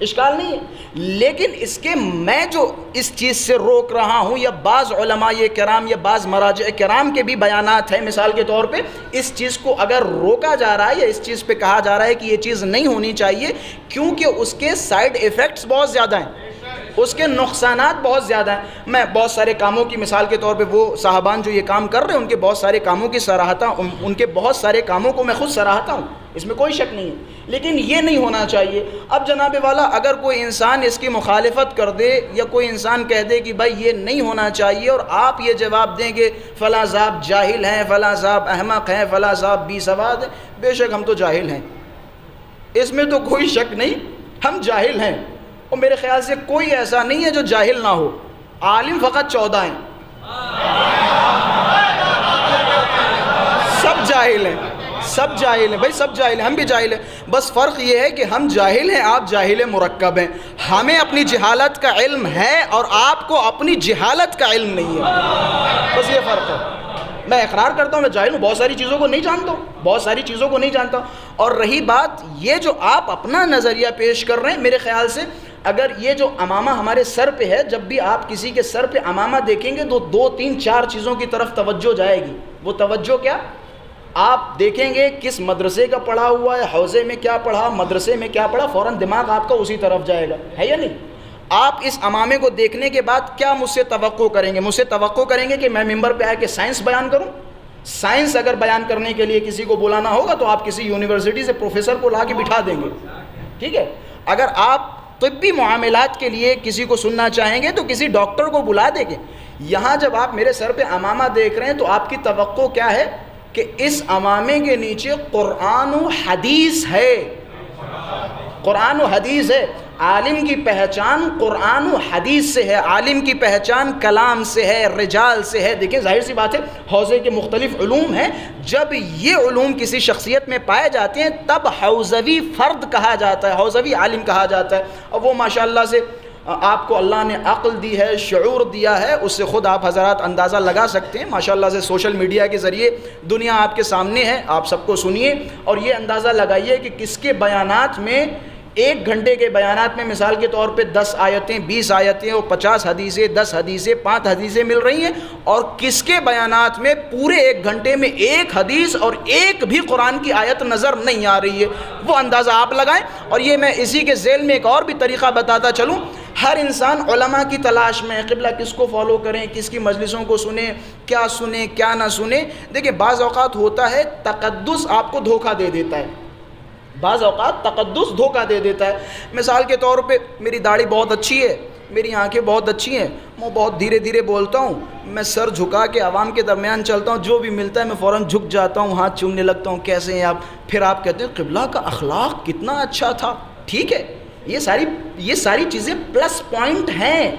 Speaker 1: اشکال نہیں ہے۔ لیکن اس کے میں جو اس چیز سے روک رہا ہوں، یا بعض علماء کرام یا بعض مراجع کرام کے بھی بیانات ہیں، مثال کے طور پہ اس چیز کو اگر روکا جا رہا ہے یا اس چیز پہ کہا جا رہا ہے کہ یہ چیز نہیں ہونی چاہیے، کیونکہ اس کے سائیڈ ایفیکٹس بہت زیادہ ہیں، اس کے نقصانات بہت زیادہ ہیں. میں بہت سارے کاموں کی مثال کے طور پہ وہ صاحبان جو یہ کام کر رہے ہیں ان کے بہت سارے کاموں کی سراہتا ان کے بہت سارے کاموں کو میں خود سراہتا ہوں, اس میں کوئی شک نہیں ہے, لیکن یہ نہیں ہونا چاہیے. اب جناب والا اگر کوئی انسان اس کی مخالفت کر دے یا کوئی انسان کہہ دے کہ بھائی یہ نہیں ہونا چاہیے, اور آپ یہ جواب دیں کہ فلاں صاحب جاہل ہیں, فلاں صاحب احمق ہیں, فلاں صاحب بے سواد ہیں, بے شک ہم تو جاہل ہیں, اس میں تو کوئی شک نہیں, ہم جاہل ہیں. اور میرے خیال سے کوئی ایسا نہیں ہے جو جاہل نہ ہو, عالم فقط 14 ہیں, سب جاہل ہیں, سب جاہل ہیں بھائی, سب جاہل ہیں, ہم بھی جاہل ہیں. بس فرق یہ ہے کہ ہم جاہل ہیں, آپ جاہل مرکب ہیں. ہمیں اپنی جہالت کا علم ہے اور آپ کو اپنی جہالت کا علم نہیں ہے, بس یہ فرق ہے. میں اقرار کرتا ہوں میں جاہل ہوں, بہت ساری چیزوں کو نہیں جانتا ہوں, بہت ساری چیزوں کو نہیں جانتا ہوں. اور رہی بات یہ جو آپ اپنا نظریہ پیش کر رہے ہیں, میرے خیال سے اگر یہ جو امامہ ہمارے سر پہ ہے, جب بھی آپ کسی کے سر پہ امامہ دیکھیں گے تو 2 3 4 چیزوں کی طرف توجہ جائے گی. وہ توجہ کیا؟ آپ دیکھیں گے کس مدرسے کا پڑھا ہوا ہے, حوزے میں کیا پڑھا, مدرسے میں کیا پڑھا, فوراً دماغ آپ کا اسی طرف جائے گا, ہے یا نہیں؟ آپ اس امامے کو دیکھنے کے بعد کیا مجھ سے توقع کریں گے؟ مجھ سے توقع کریں گے کہ میں ممبر پہ آ کے سائنس بیان کروں. سائنس اگر بیان کرنے کے لیے کسی کو بلانا ہوگا تو آپ کسی یونیورسٹی سے پروفیسر کو لا کے بٹھا دیں گے, ٹھیک ہے. اگر آپ طبی معاملات کے لیے کسی کو سننا چاہیں گے تو کسی ڈاکٹر کو بلا دیں گے. یہاں جب آپ میرے سر پہ امامہ دیکھ رہے ہیں تو آپ کی توقع کیا ہے کہ اس امامے کے نیچے قرآن و حدیث ہے, قرآن و حدیث ہے. عالم کی پہچان قرآن و حدیث سے ہے, عالم کی پہچان کلام سے ہے, رجال سے ہے. دیکھیں ظاہر سی بات ہے, حوزے کے مختلف علوم ہیں, جب یہ علوم کسی شخصیت میں پائے جاتے ہیں تب حوزوی فرد کہا جاتا ہے, حوزوی عالم کہا جاتا ہے. اور وہ ماشاءاللہ سے آپ کو اللہ نے عقل دی ہے, شعور دیا ہے, اس سے خود آپ حضرات اندازہ لگا سکتے ہیں. ماشاءاللہ سے سوشل میڈیا کے ذریعے دنیا آپ کے سامنے ہے, آپ سب کو سنیے اور یہ اندازہ لگائیے کہ کس کے بیانات میں 1 گھنٹے کے بیانات میں مثال کے طور پہ 10 آیتیں, 20 آیتیں اور 50 حدیثیں, 10 حدیثیں, 5 حدیثیں مل رہی ہیں, اور کس کے بیانات میں پورے 1 گھنٹے میں 1 حدیث اور 1 بھی قرآن کی آیت نظر نہیں آ رہی ہے. وہ اندازہ آپ لگائیں. اور یہ میں اسی کے ذیل میں ایک اور بھی طریقہ بتاتا چلوں. ہر انسان علماء کی تلاش میں, قبلہ کس کو فالو کریں, کس کی مجلسوں کو سنیں, کیا نہ سنیں. دیکھیں بعض اوقات ہوتا ہے تقدس آپ کو دھوکہ دے دیتا ہے, بعض اوقات تقدس دھوکہ دے دیتا ہے. مثال کے طور پہ میری داڑھی بہت اچھی ہے, میری آنکھیں بہت اچھی ہیں, میں بہت دھیرے دھیرے بولتا ہوں, میں سر جھکا کے عوام کے درمیان چلتا ہوں, جو بھی ملتا ہے میں فوراً جھک جاتا ہوں, ہاتھ چومنے لگتا ہوں, کیسے ہیں آپ. پھر آپ کہتے ہیں قبلہ کا اخلاق کتنا اچھا تھا. ٹھیک ہے, یہ ساری چیزیں پلس پوائنٹ ہیں,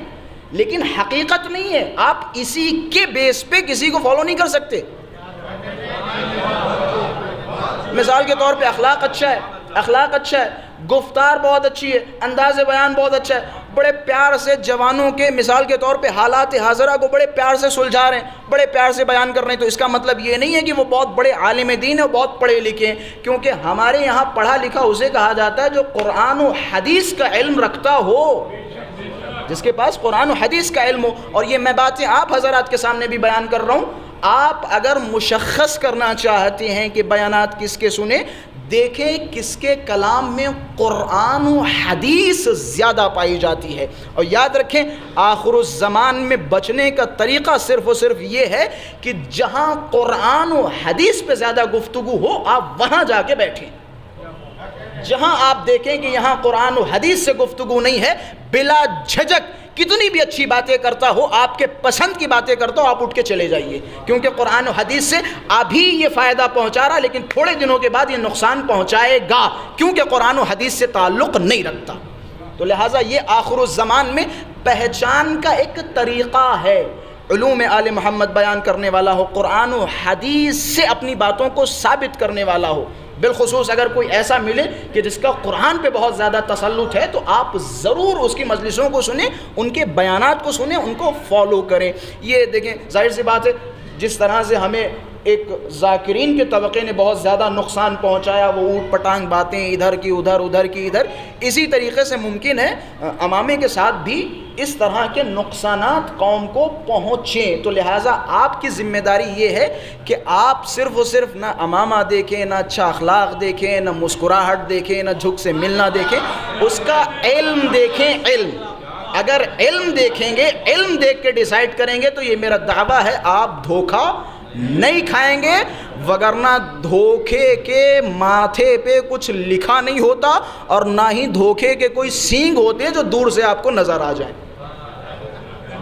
Speaker 1: لیکن حقیقت نہیں ہے. آپ اسی کے بیس پہ کسی کو فالو نہیں کر سکتے. مثال کے طور پہ اخلاق اچھا ہے, گفتار بہت اچھی ہے, انداز بیان بہت اچھا ہے, بڑے پیار سے جوانوں کے مثال کے طور پہ حالات حاضرہ کو بڑے پیار سے سلجھا رہے ہیں, بڑے پیار سے بیان کر رہے ہیں, تو اس کا مطلب یہ نہیں ہے کہ وہ بہت بڑے عالم دین ہیں اور بہت پڑھے لکھے ہیں. کیونکہ ہمارے یہاں پڑھا لکھا اسے کہا جاتا ہے جو قرآن و حدیث کا علم رکھتا ہو, جس کے پاس قرآن و حدیث کا علم ہو. اور یہ میں باتیں آپ حضرات کے سامنے بھی بیان کر رہا ہوں. آپ اگر مشخص کرنا چاہتے ہیں کہ بیانات کس کے سنیں, دیکھیں کس کے کلام میں قرآن و حدیث زیادہ پائی جاتی ہے. اور یاد رکھیں آخر الزمان میں بچنے کا طریقہ صرف و صرف یہ ہے کہ جہاں قرآن و حدیث پہ زیادہ گفتگو ہو آپ وہاں جا کے بیٹھیں. جہاں آپ دیکھیں کہ یہاں قرآن و حدیث سے گفتگو نہیں ہے, بلا جھجک کتنی بھی اچھی باتیں کرتا ہو, آپ کے پسند کی باتیں کرتا ہو, آپ اٹھ کے چلے جائیے. کیونکہ قرآن و حدیث سے ابھی یہ فائدہ پہنچا رہا, لیکن تھوڑے دنوں کے بعد یہ نقصان پہنچائے گا, کیونکہ قرآن و حدیث سے تعلق نہیں رکھتا. تو لہٰذا یہ آخر الزمان میں پہچان کا ایک طریقہ ہے. علوم آل محمد بیان کرنے والا ہو, قرآن و حدیث سے اپنی باتوں کو ثابت کرنے والا ہو. بالخصوص اگر کوئی ایسا ملے کہ جس کا قرآن پہ بہت زیادہ تسلط ہے, تو آپ ضرور اس کی مجلسوں کو سنیں, ان کے بیانات کو سنیں, ان کو فالو کریں. یہ دیکھیں ظاہر سی بات ہے, جس طرح سے ہمیں ایک ذاکرین کے طبقے نے بہت زیادہ نقصان پہنچایا, وہ اوٹ پٹانگ باتیں ادھر کی ادھر, ادھر کی ادھر, اسی طریقے سے ممکن ہے امامے کے ساتھ بھی اس طرح کے نقصانات قوم کو پہنچیں. تو لہٰذا آپ کی ذمہ داری یہ ہے کہ آپ صرف و صرف نہ امامہ دیکھیں, نہ اچھا اخلاق دیکھیں, نہ مسکراہٹ دیکھیں, نہ جھک سے ملنا دیکھیں, اس کا علم دیکھیں. علم اگر علم دیکھیں گے، علم دیکھ کے ڈیسائیڈ کریں گے تو یہ میرا دعویٰ ہے آپ دھوکہ نہیں کھائیں گے، وگرنہ دھوکے کے ماتھے پہ کچھ لکھا نہیں ہوتا اور نہ ہی دھوکے کے کوئی سینگ ہوتے ہیں جو دور سے آپ کو نظر آ جائیں۔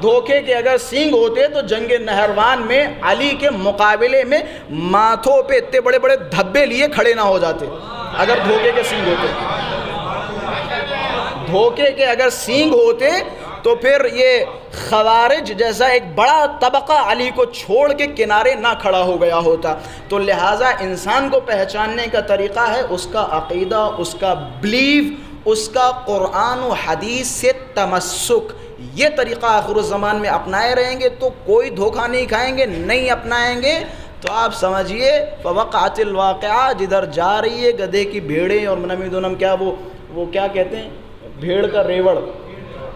Speaker 1: دھوکے کے اگر سینگ ہوتے تو جنگ نہروان میں علی کے مقابلے میں ماتھوں پہ اتنے بڑے بڑے دھبے لیے کھڑے نہ ہو جاتے اگر دھوکے کے سینگ ہوتے۔ دھوکے کے اگر سینگ ہوتے تو پھر یہ خوارج جیسا ایک بڑا طبقہ علی کو چھوڑ کے کنارے نہ کھڑا ہو گیا ہوتا۔ تو لہٰذا انسان کو پہچاننے کا طریقہ ہے اس کا عقیدہ، اس کا بلیف، اس کا قرآن و حدیث سے تمسک۔ یہ طریقہ آخر الزمان میں اپنائے رہیں گے تو کوئی دھوکہ نہیں کھائیں گے، نہیں اپنائیں گے تو آپ سمجھیے فوقعت الواقعہ، جدھر جا رہی ہے گدھے کی بھیڑیں اور منمیدونم کیا وہ کیا کہتے ہیں، بھیڑ کا ریوڑ،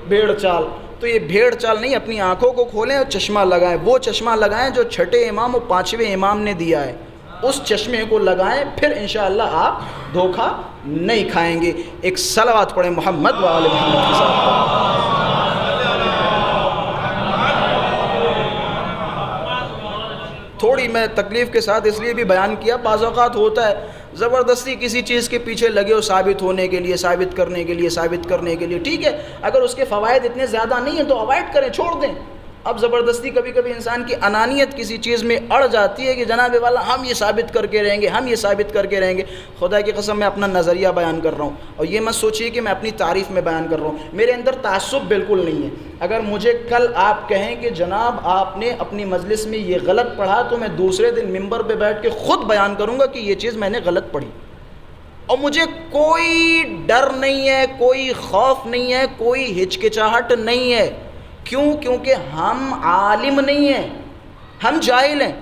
Speaker 1: بھیڑ چال۔ تو یہ بھیڑ چال نہیں، اپنی آنکھوں کو کھولیں اور چشمہ لگائیں، وہ چشمہ لگائیں جو چھٹے امام و پانچویں امام نے دیا ہے، اس چشمے کو لگائیں، پھر انشاءاللہ آپ دھوکہ نہیں کھائیں گے۔ ایک صلوات پڑھیں محمد و آل محمد کے ساتھ۔ تھوڑی میں تکلیف کے ساتھ اس لیے بھی بیان کیا، بعض اوقات ہوتا ہے زبردستی کسی چیز کے پیچھے لگے ہو ثابت ہونے کے لیے، ثابت کرنے کے لیے، ٹھیک ہے، اگر اس کے فوائد اتنے زیادہ نہیں ہیں تو اوائڈ کریں، چھوڑ دیں۔ اب زبردستی کبھی کبھی انسان کی انانیت کسی چیز میں اڑ جاتی ہے کہ جناب والا ہم یہ ثابت کر کے رہیں گے، ہم یہ ثابت کر کے رہیں گے۔ خدا کی قسم میں اپنا نظریہ بیان کر رہا ہوں اور یہ مت سوچیے کہ میں اپنی تعریف میں بیان کر رہا ہوں، میرے اندر تعصب بالکل نہیں ہے۔ اگر مجھے کل آپ کہیں کہ جناب آپ نے اپنی مجلس میں یہ غلط پڑھا تو میں دوسرے دن ممبر پہ بیٹھ کے خود بیان کروں گا کہ یہ چیز میں نے غلط پڑھی، اور مجھے کوئی ڈر نہیں ہے، کوئی خوف نہیں ہے، کوئی ہچکچاہٹ نہیں ہے۔ کیوں؟ کیونکہ ہم عالم نہیں ہیں، ہم جاہل ہیں،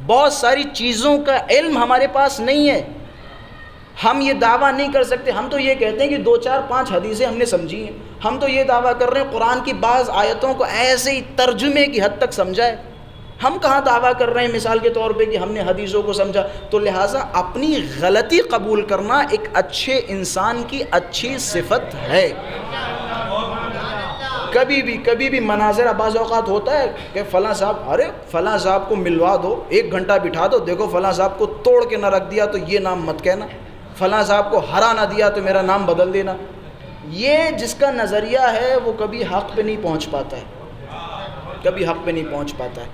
Speaker 1: بہت ساری چیزوں کا علم ہمارے پاس نہیں ہے، ہم یہ دعویٰ نہیں کر سکتے۔ ہم تو یہ کہتے ہیں کہ 2 4 5 حدیثیں ہم نے سمجھی ہیں، ہم تو یہ دعویٰ کر رہے ہیں قرآن کی بعض آیتوں کو ایسے ہی ترجمے کی حد تک سمجھا ہے۔ ہم کہاں دعویٰ کر رہے ہیں مثال کے طور پہ کہ ہم نے حدیثوں کو سمجھا؟ تو لہٰذا اپنی غلطی قبول کرنا ایک اچھے انسان کی اچھی صفت ہے۔ کبھی بھی مناظر بعض اوقات ہوتا ہے کہ فلاں صاحب، ارے فلاں صاحب کو ملوا دو، 1 گھنٹہ بٹھا دو، دیکھو فلاں صاحب کو توڑ کے نہ رکھ دیا تو یہ نام مت کہنا، فلاں صاحب کو ہرا نہ دیا تو میرا نام بدل دینا۔ یہ جس کا نظریہ ہے وہ کبھی حق پہ نہیں پہنچ پاتا ہے، کبھی حق پہ نہیں پہنچ پاتا ہے۔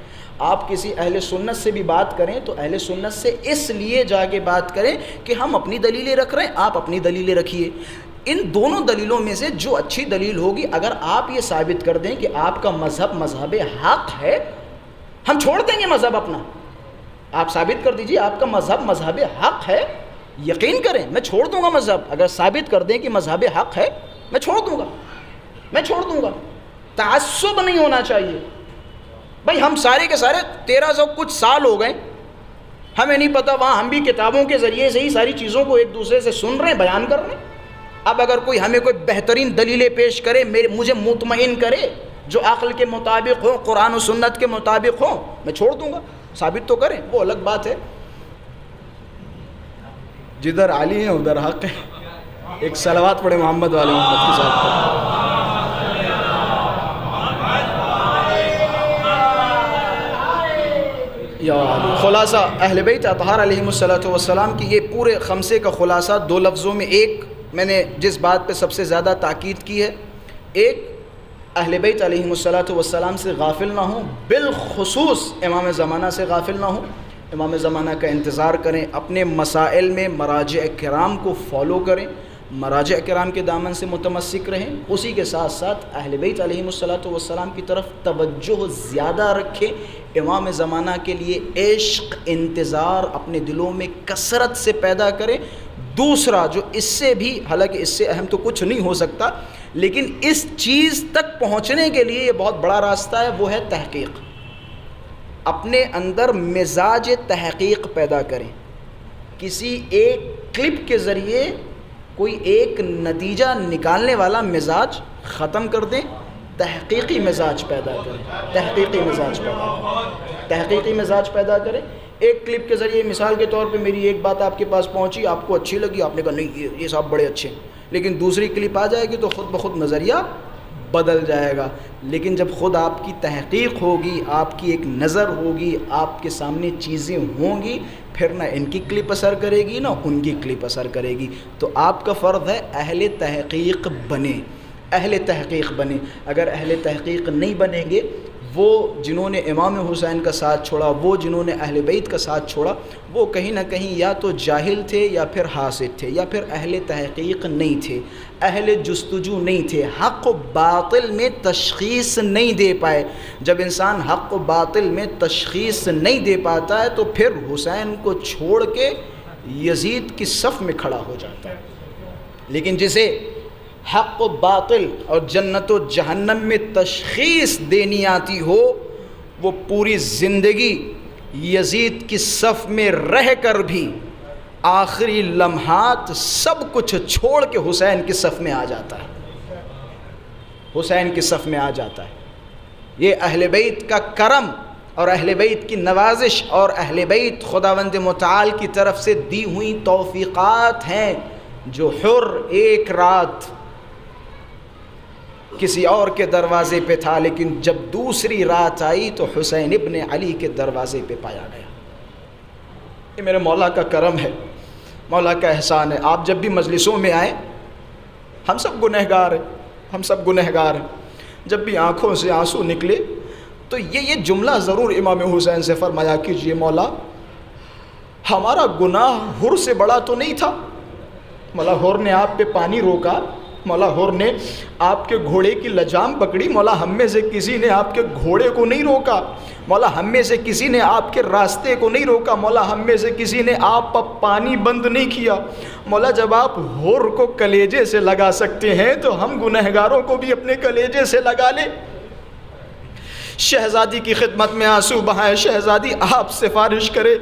Speaker 1: آپ کسی اہل سنت سے بھی بات کریں تو اہل سنت سے اس لیے جا کے بات کریں کہ ہم اپنی دلیلیں رکھ رہے ہیں، آپ اپنی دلیلیں رکھیے۔ ان دونوں دلیلوں میں سے جو اچھی دلیل ہوگی، اگر آپ یہ ثابت کر دیں کہ آپ کا مذہب مذہب حق ہے، ہم چھوڑ دیں گے مذہب اپنا۔ آپ ثابت کر دیجئے آپ کا مذہب مذہب حق ہے، یقین کریں میں چھوڑ دوں گا مذہب۔ اگر ثابت کر دیں کہ مذہب حق ہے میں چھوڑ دوں گا، تعصب نہیں ہونا چاہیے۔ بھائی ہم سارے کے سارے 1300 کچھ سال ہو گئے، ہمیں نہیں پتہ، وہاں ہم بھی کتابوں کے ذریعے سے ہی ساری چیزوں کو ایک دوسرے سے سن رہے ہیں، بیان کر رہے ہیں۔ اب اگر کوئی ہمیں کوئی بہترین دلیلیں پیش کرے، مجھے مطمئن کرے جو عقل کے مطابق ہوں، قرآن و سنت کے مطابق ہوں، میں چھوڑ دوں گا۔ ثابت تو کریں، وہ الگ بات ہے۔ جدھر علی ہیں ادھر حق ہے۔ ایک صلوات پڑھے محمد والے محمد کے ساتھ۔ خلاصہ اہل بیت اطہار علیہم السلام کی یہ پورے خمسے کا خلاصہ 2 لفظوں میں، ایک میں نے جس بات پہ سب سے زیادہ تاکید کی ہے، ایک اہل بیت علیہم السلام سے غافل نہ ہوں، بالخصوص امام زمانہ سے غافل نہ ہوں، امام زمانہ کا انتظار کریں، اپنے مسائل میں مراجع کرام کو فالو کریں، مراجع کرام کے دامن سے متمسک رہیں، اسی کے ساتھ ساتھ اہل بیت علیہم السلام کی طرف توجہ زیادہ رکھیں، امام زمانہ کے لیے عشق، انتظار اپنے دلوں میں کثرت سے پیدا کریں۔ دوسرا جو اس سے بھی، حالانکہ اس سے اہم تو کچھ نہیں ہو سکتا، لیکن اس چیز تک پہنچنے کے لیے یہ بہت بڑا راستہ ہے، وہ ہے تحقیق۔ اپنے اندر مزاج تحقیق پیدا کریں، کسی ایک کلپ کے ذریعے کوئی ایک نتیجہ نکالنے والا مزاج ختم کر دیں، تحقیقی مزاج پیدا کریں، تحقیقی مزاج پیدا کریں۔ ایک کلپ کے ذریعے مثال کے طور پہ میری ایک بات آپ کے پاس پہنچی، آپ کو اچھی لگی، آپ نے کہا نہیں یہ صاحب بڑے اچھے ہیں، لیکن دوسری کلپ آ جائے گی تو خود بخود نظریہ بدل جائے گا، لیکن جب خود آپ کی تحقیق ہوگی، آپ کی ایک نظر ہوگی، آپ کے سامنے چیزیں ہوں گی، پھر نہ ان کی کلپ اثر کرے گی نہ ان کی کلپ اثر کرے گی۔ تو آپ کا فرض ہے اہل تحقیق بنیں، اہل تحقیق بنیں۔ اگر اہل تحقیق نہیں بنیں گے، وہ جنہوں نے امام حسین کا ساتھ چھوڑا، وہ جنہوں نے اہل بیت کا ساتھ چھوڑا، وہ کہیں نہ کہیں یا تو جاہل تھے یا پھر حاسد تھے یا پھر اہل تحقیق نہیں تھے، اہل جستجو نہیں تھے، حق و باطل میں تشخیص نہیں دے پائے۔ جب انسان حق و باطل میں تشخیص نہیں دے پاتا ہے تو پھر حسین کو چھوڑ کے یزید کی صف میں کھڑا ہو جاتا ہے۔ لیکن جسے حق و باطل اور جنت و جہنم میں تشخیص دینی آتی ہو، وہ پوری زندگی یزید کی صف میں رہ کر بھی آخری لمحات سب کچھ چھوڑ کے حسین کی صف میں آ جاتا ہے، حسین کی صف میں آ جاتا ہے۔ یہ اہل بیت کا کرم اور اہل بیت کی نوازش اور اہل بیت خداوند متعال کی طرف سے دی ہوئی توفیقات ہیں، جو حر ایک رات کسی اور کے دروازے پہ تھا، لیکن جب دوسری رات آئی تو حسین ابن علی کے دروازے پہ پایا گیا۔ یہ میرے مولا کا کرم ہے، مولا کا احسان ہے۔ آپ جب بھی مجلسوں میں آئیں، ہم سب گنہگار ہیں، ہم سب گنہگار ہیں، جب بھی آنکھوں سے آنسو نکلے تو یہ جملہ ضرور امام حسین سے فرمایا کیجئے، مولا ہمارا گناہ حر سے بڑا تو نہیں تھا؟ مولا حر نے آپ پہ پانی روکا، مولا حر نے آپ کے گھوڑے کی لجام پکڑی، مولا ہم میں سے کسی نے آپ کے گھوڑے کو نہیں روکا، مولا ہم میں سے کسی نے آپ کے راستے کو نہیں روکا، مولا ہم میں سے کسی نے آپ پر پانی بند نہیں کیا۔ مولا جب آپ حر کو کلیجے سے لگا سکتے ہیں تو ہم گنہگاروں کو بھی اپنے کلیجے سے لگا لیں۔ شہزادی کی خدمت میں آنسو بہائے، شہزادی آپ سفارش کرے،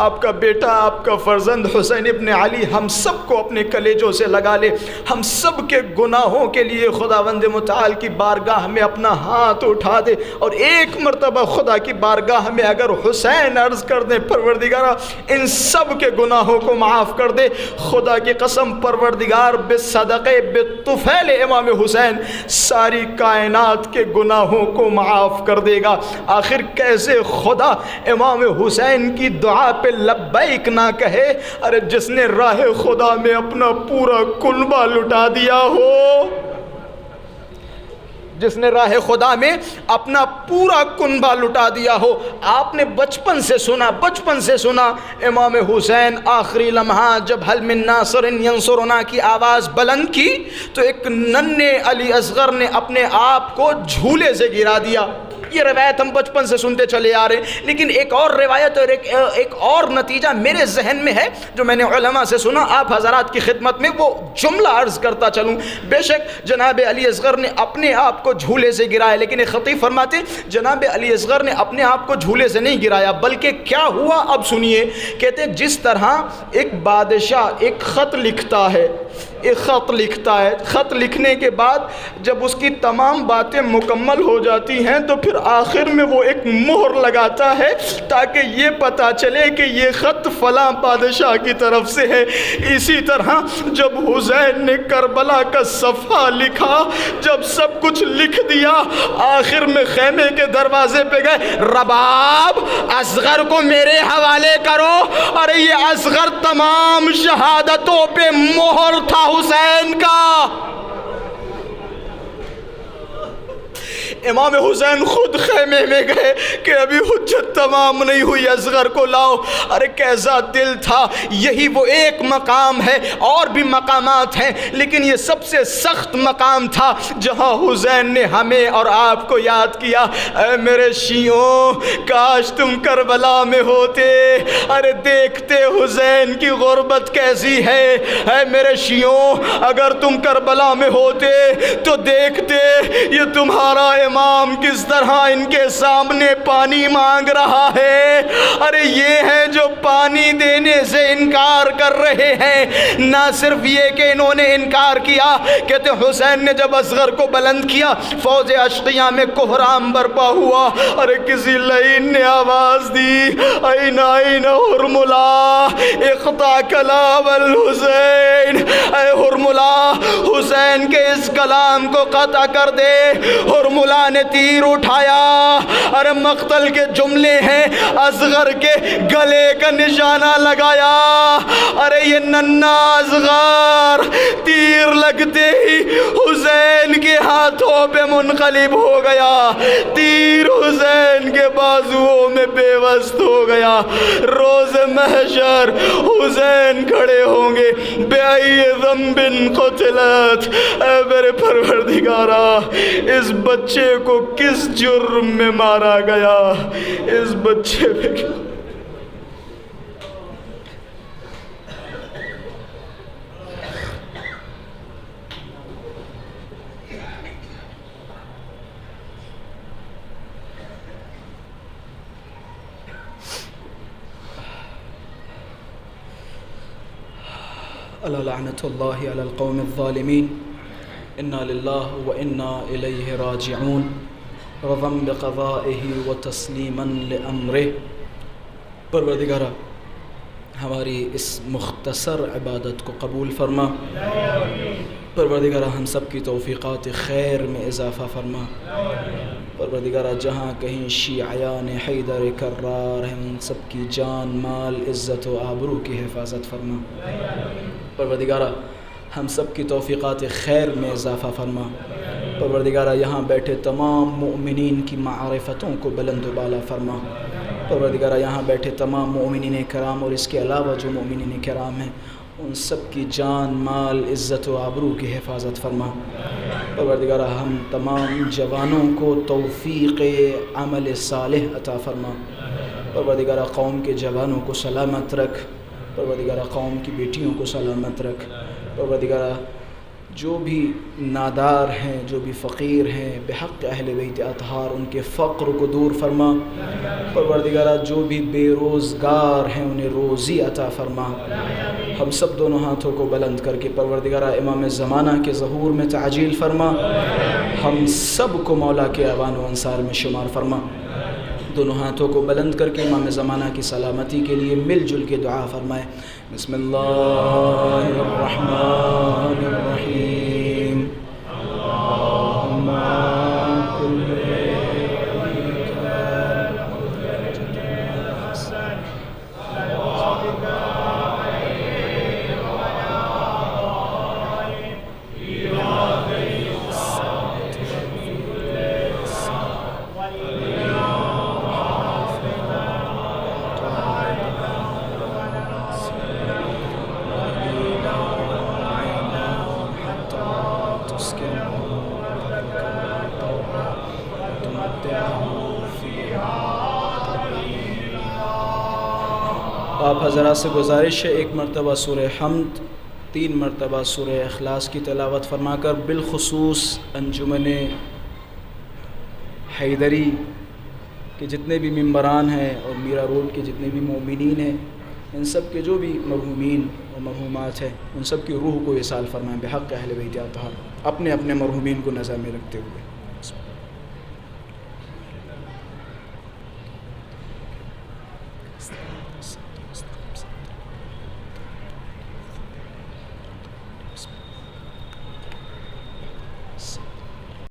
Speaker 1: آپ کا بیٹا، آپ کا فرزند حسین ابن علی ہم سب کو اپنے کلیجوں سے لگا لے، ہم سب کے گناہوں کے لیے خداوند متعال کی بارگاہ میں اپنا ہاتھ اٹھا دے، اور ایک مرتبہ خدا کی بارگاہ میں اگر حسین عرض کر دیں، پروردگارہ ان سب کے گناہوں کو معاف کر دے، خدا کی قسم پروردگار بصدقے بطفیل امام حسین ساری کائنات کے گناہوں کو معاف کر دے گا۔ آخر کیسے خدا امام حسین کی دعا پہ لبیک نہ کہے؟ ارے جس نے راہ خدا میں اپنا پورا کنبہ لٹا دیا ہو، جس نے راہ خدا میں اپنا پورا کنبہ لٹا دیا ہو۔ آپ نے بچپن سے سنا امام حسین آخری لمحہ جب حل من ناصر ینصرنا کی آواز بلند کی تو ایک ننھے علی اصغر نے اپنے آپ کو جھولے سے گرا دیا۔ یہ روایت ہم بچپن سے سنتے چلے آ رہے ہیں، لیکن ایک اور روایت اور ایک اور نتیجہ میرے ذہن میں ہے جو میں نے علماء سے سنا، آپ حضرات کی خدمت میں وہ جملہ عرض کرتا چلوں۔ بے شک جناب علی اصغر نے اپنے آپ کو جھولے سے گرایا، لیکن ایک خطیب فرماتے جناب علی اصغر نے اپنے آپ کو جھولے سے نہیں گرایا، بلکہ کیا ہوا اب سنیے۔ کہتے جس طرح ایک بادشاہ ایک خط لکھتا ہے، خط لکھنے کے بعد جب اس کی تمام باتیں مکمل ہو جاتی ہیں تو پھر آخر میں وہ ایک مہر لگاتا ہے تاکہ یہ پتا چلے کہ یہ خط فلاں بادشاہ کی طرف سے ہے۔ اسی طرح جب حسین نے کربلا کا صفحہ لکھا، جب سب کچھ لکھ دیا، آخر میں خیمے کے دروازے پہ گئے، رباب اصغر کو میرے حوالے کرو۔ ارے یہ اصغر تمام شہادتوں پہ مہر تھا حسین کا۔ امام حسین خود خیمے میں گئے کہ ابھی حجت تمام نہیں ہوئی، اصغر کو لاؤ۔ ارے کیسا دل تھا! یہی وہ ایک مقام ہے، اور بھی مقامات ہیں لیکن یہ سب سے سخت مقام تھا جہاں حسین نے ہمیں اور آپ کو یاد کیا، اے میرے شیعوں کاش تم کربلا میں ہوتے، ارے دیکھتے حسین کی غربت کیسی ہے۔ اے میرے شیعوں اگر تم کربلا میں ہوتے تو دیکھتے یہ تمہارا امام کس طرح ان کے سامنے پانی مانگ رہا ہے. ارے یہ ہیں جو پانی دینے سے انکار کر رہے ہیں. نہ صرف یہ کہ انہوں نے انکار کیا، کہتے حسین نے جب اصغر کو بلند کیا فوج اشقیاء میں کوہرام برپا ہوا. ارے کسی لعین نے آواز دی این این حرملا اقطع کلام الحسین، اے حرملا حسین کے اس کلام کو قطع کر دے. حرملا نے تیر اٹھایا. ارے مقتل کے جملے ہیں، اصغر کے گلے کا نشانہ لگایا. ارے یہ ننھا اصغر تیر لگتے ہی حسین کے ہاتھوں پہ منقلب ہو گیا. تیر حسین کے بازوؤں میں پیوست ہو گیا. روز محشر حسین کھڑے ہوں گے، بِأَيِّ ذَنبٍ قُتِلَتْ، اے میرے پروردگارا اس بچے کو کس جرم میں مارا گیا، اس بچے پہ کیا. الا لعنت اللہ علی القوم الظالمین، انا للہ و انا الیہ راجعون، رضا بقضائہ و تسلیما لامرہ. پروردگارہ ہماری اس مختصر عبادت کو قبول فرما. پروردگارہ ہم سب کی توفیقات خیر میں اضافہ فرما. پروردگارہ جہاں کہیں شیعیان حیدر کرار ہیں ان سب کی جان مال عزت و آبرو کی حفاظت فرما. پروردگارہ ہم سب کی توفیقات خیر میں اضافہ فرما. پروردگارہ یہاں بیٹھے تمام مؤمنین کی معرفتوں کو بلند و بالا فرما. پروردگارہ یہاں بیٹھے تمام مؤمنین کرام اور اس کے علاوہ جو مؤمنین کرام ہیں ان سب کی جان مال عزت و آبرو کی حفاظت فرما. پروردگارہ ہم تمام جوانوں کو توفیق عمل صالح عطا فرما. پروردگارہ قوم کے جوانوں کو سلامت رکھ. پروردگارہ قوم کی بیٹیوں کو سلامت رکھ. پروردگارہ جو بھی نادار ہیں، جو بھی فقیر ہیں، بحق اہل بیت اطہار ان کے فقر کو دور فرما. پروردگارہ جو بھی بے روزگار ہیں انہیں روزی عطا فرما. ہم سب دونوں ہاتھوں کو بلند کر کے پروردگارہ امام زمانہ کے ظہور میں تعجیل فرما. ہم سب کو مولا کے اعوان و انصار میں شمار فرما. دونوں ہاتھوں کو بلند کر کے امام زمانہ کی سلامتی کے لیے مل جل کے دعا فرمائے. بسم اللہ الرحمن الرحیم. اللہم آپ حضرات سے گزارش ہے ایک مرتبہ سورہ حمد، 3 مرتبہ سورہ اخلاص کی تلاوت فرما کر بالخصوص انجمن حیدری کے جتنے بھی ممبران ہیں اور میرا روڈ کے جتنے بھی مومنین ہیں ان سب کے جو بھی مرحومین اور مرحومات ہیں ان سب کی روح کو وصال فرمائیں بحق اہل بیت اطہار، اپنے اپنے مرحومین کو نظر میں رکھتے ہوئے.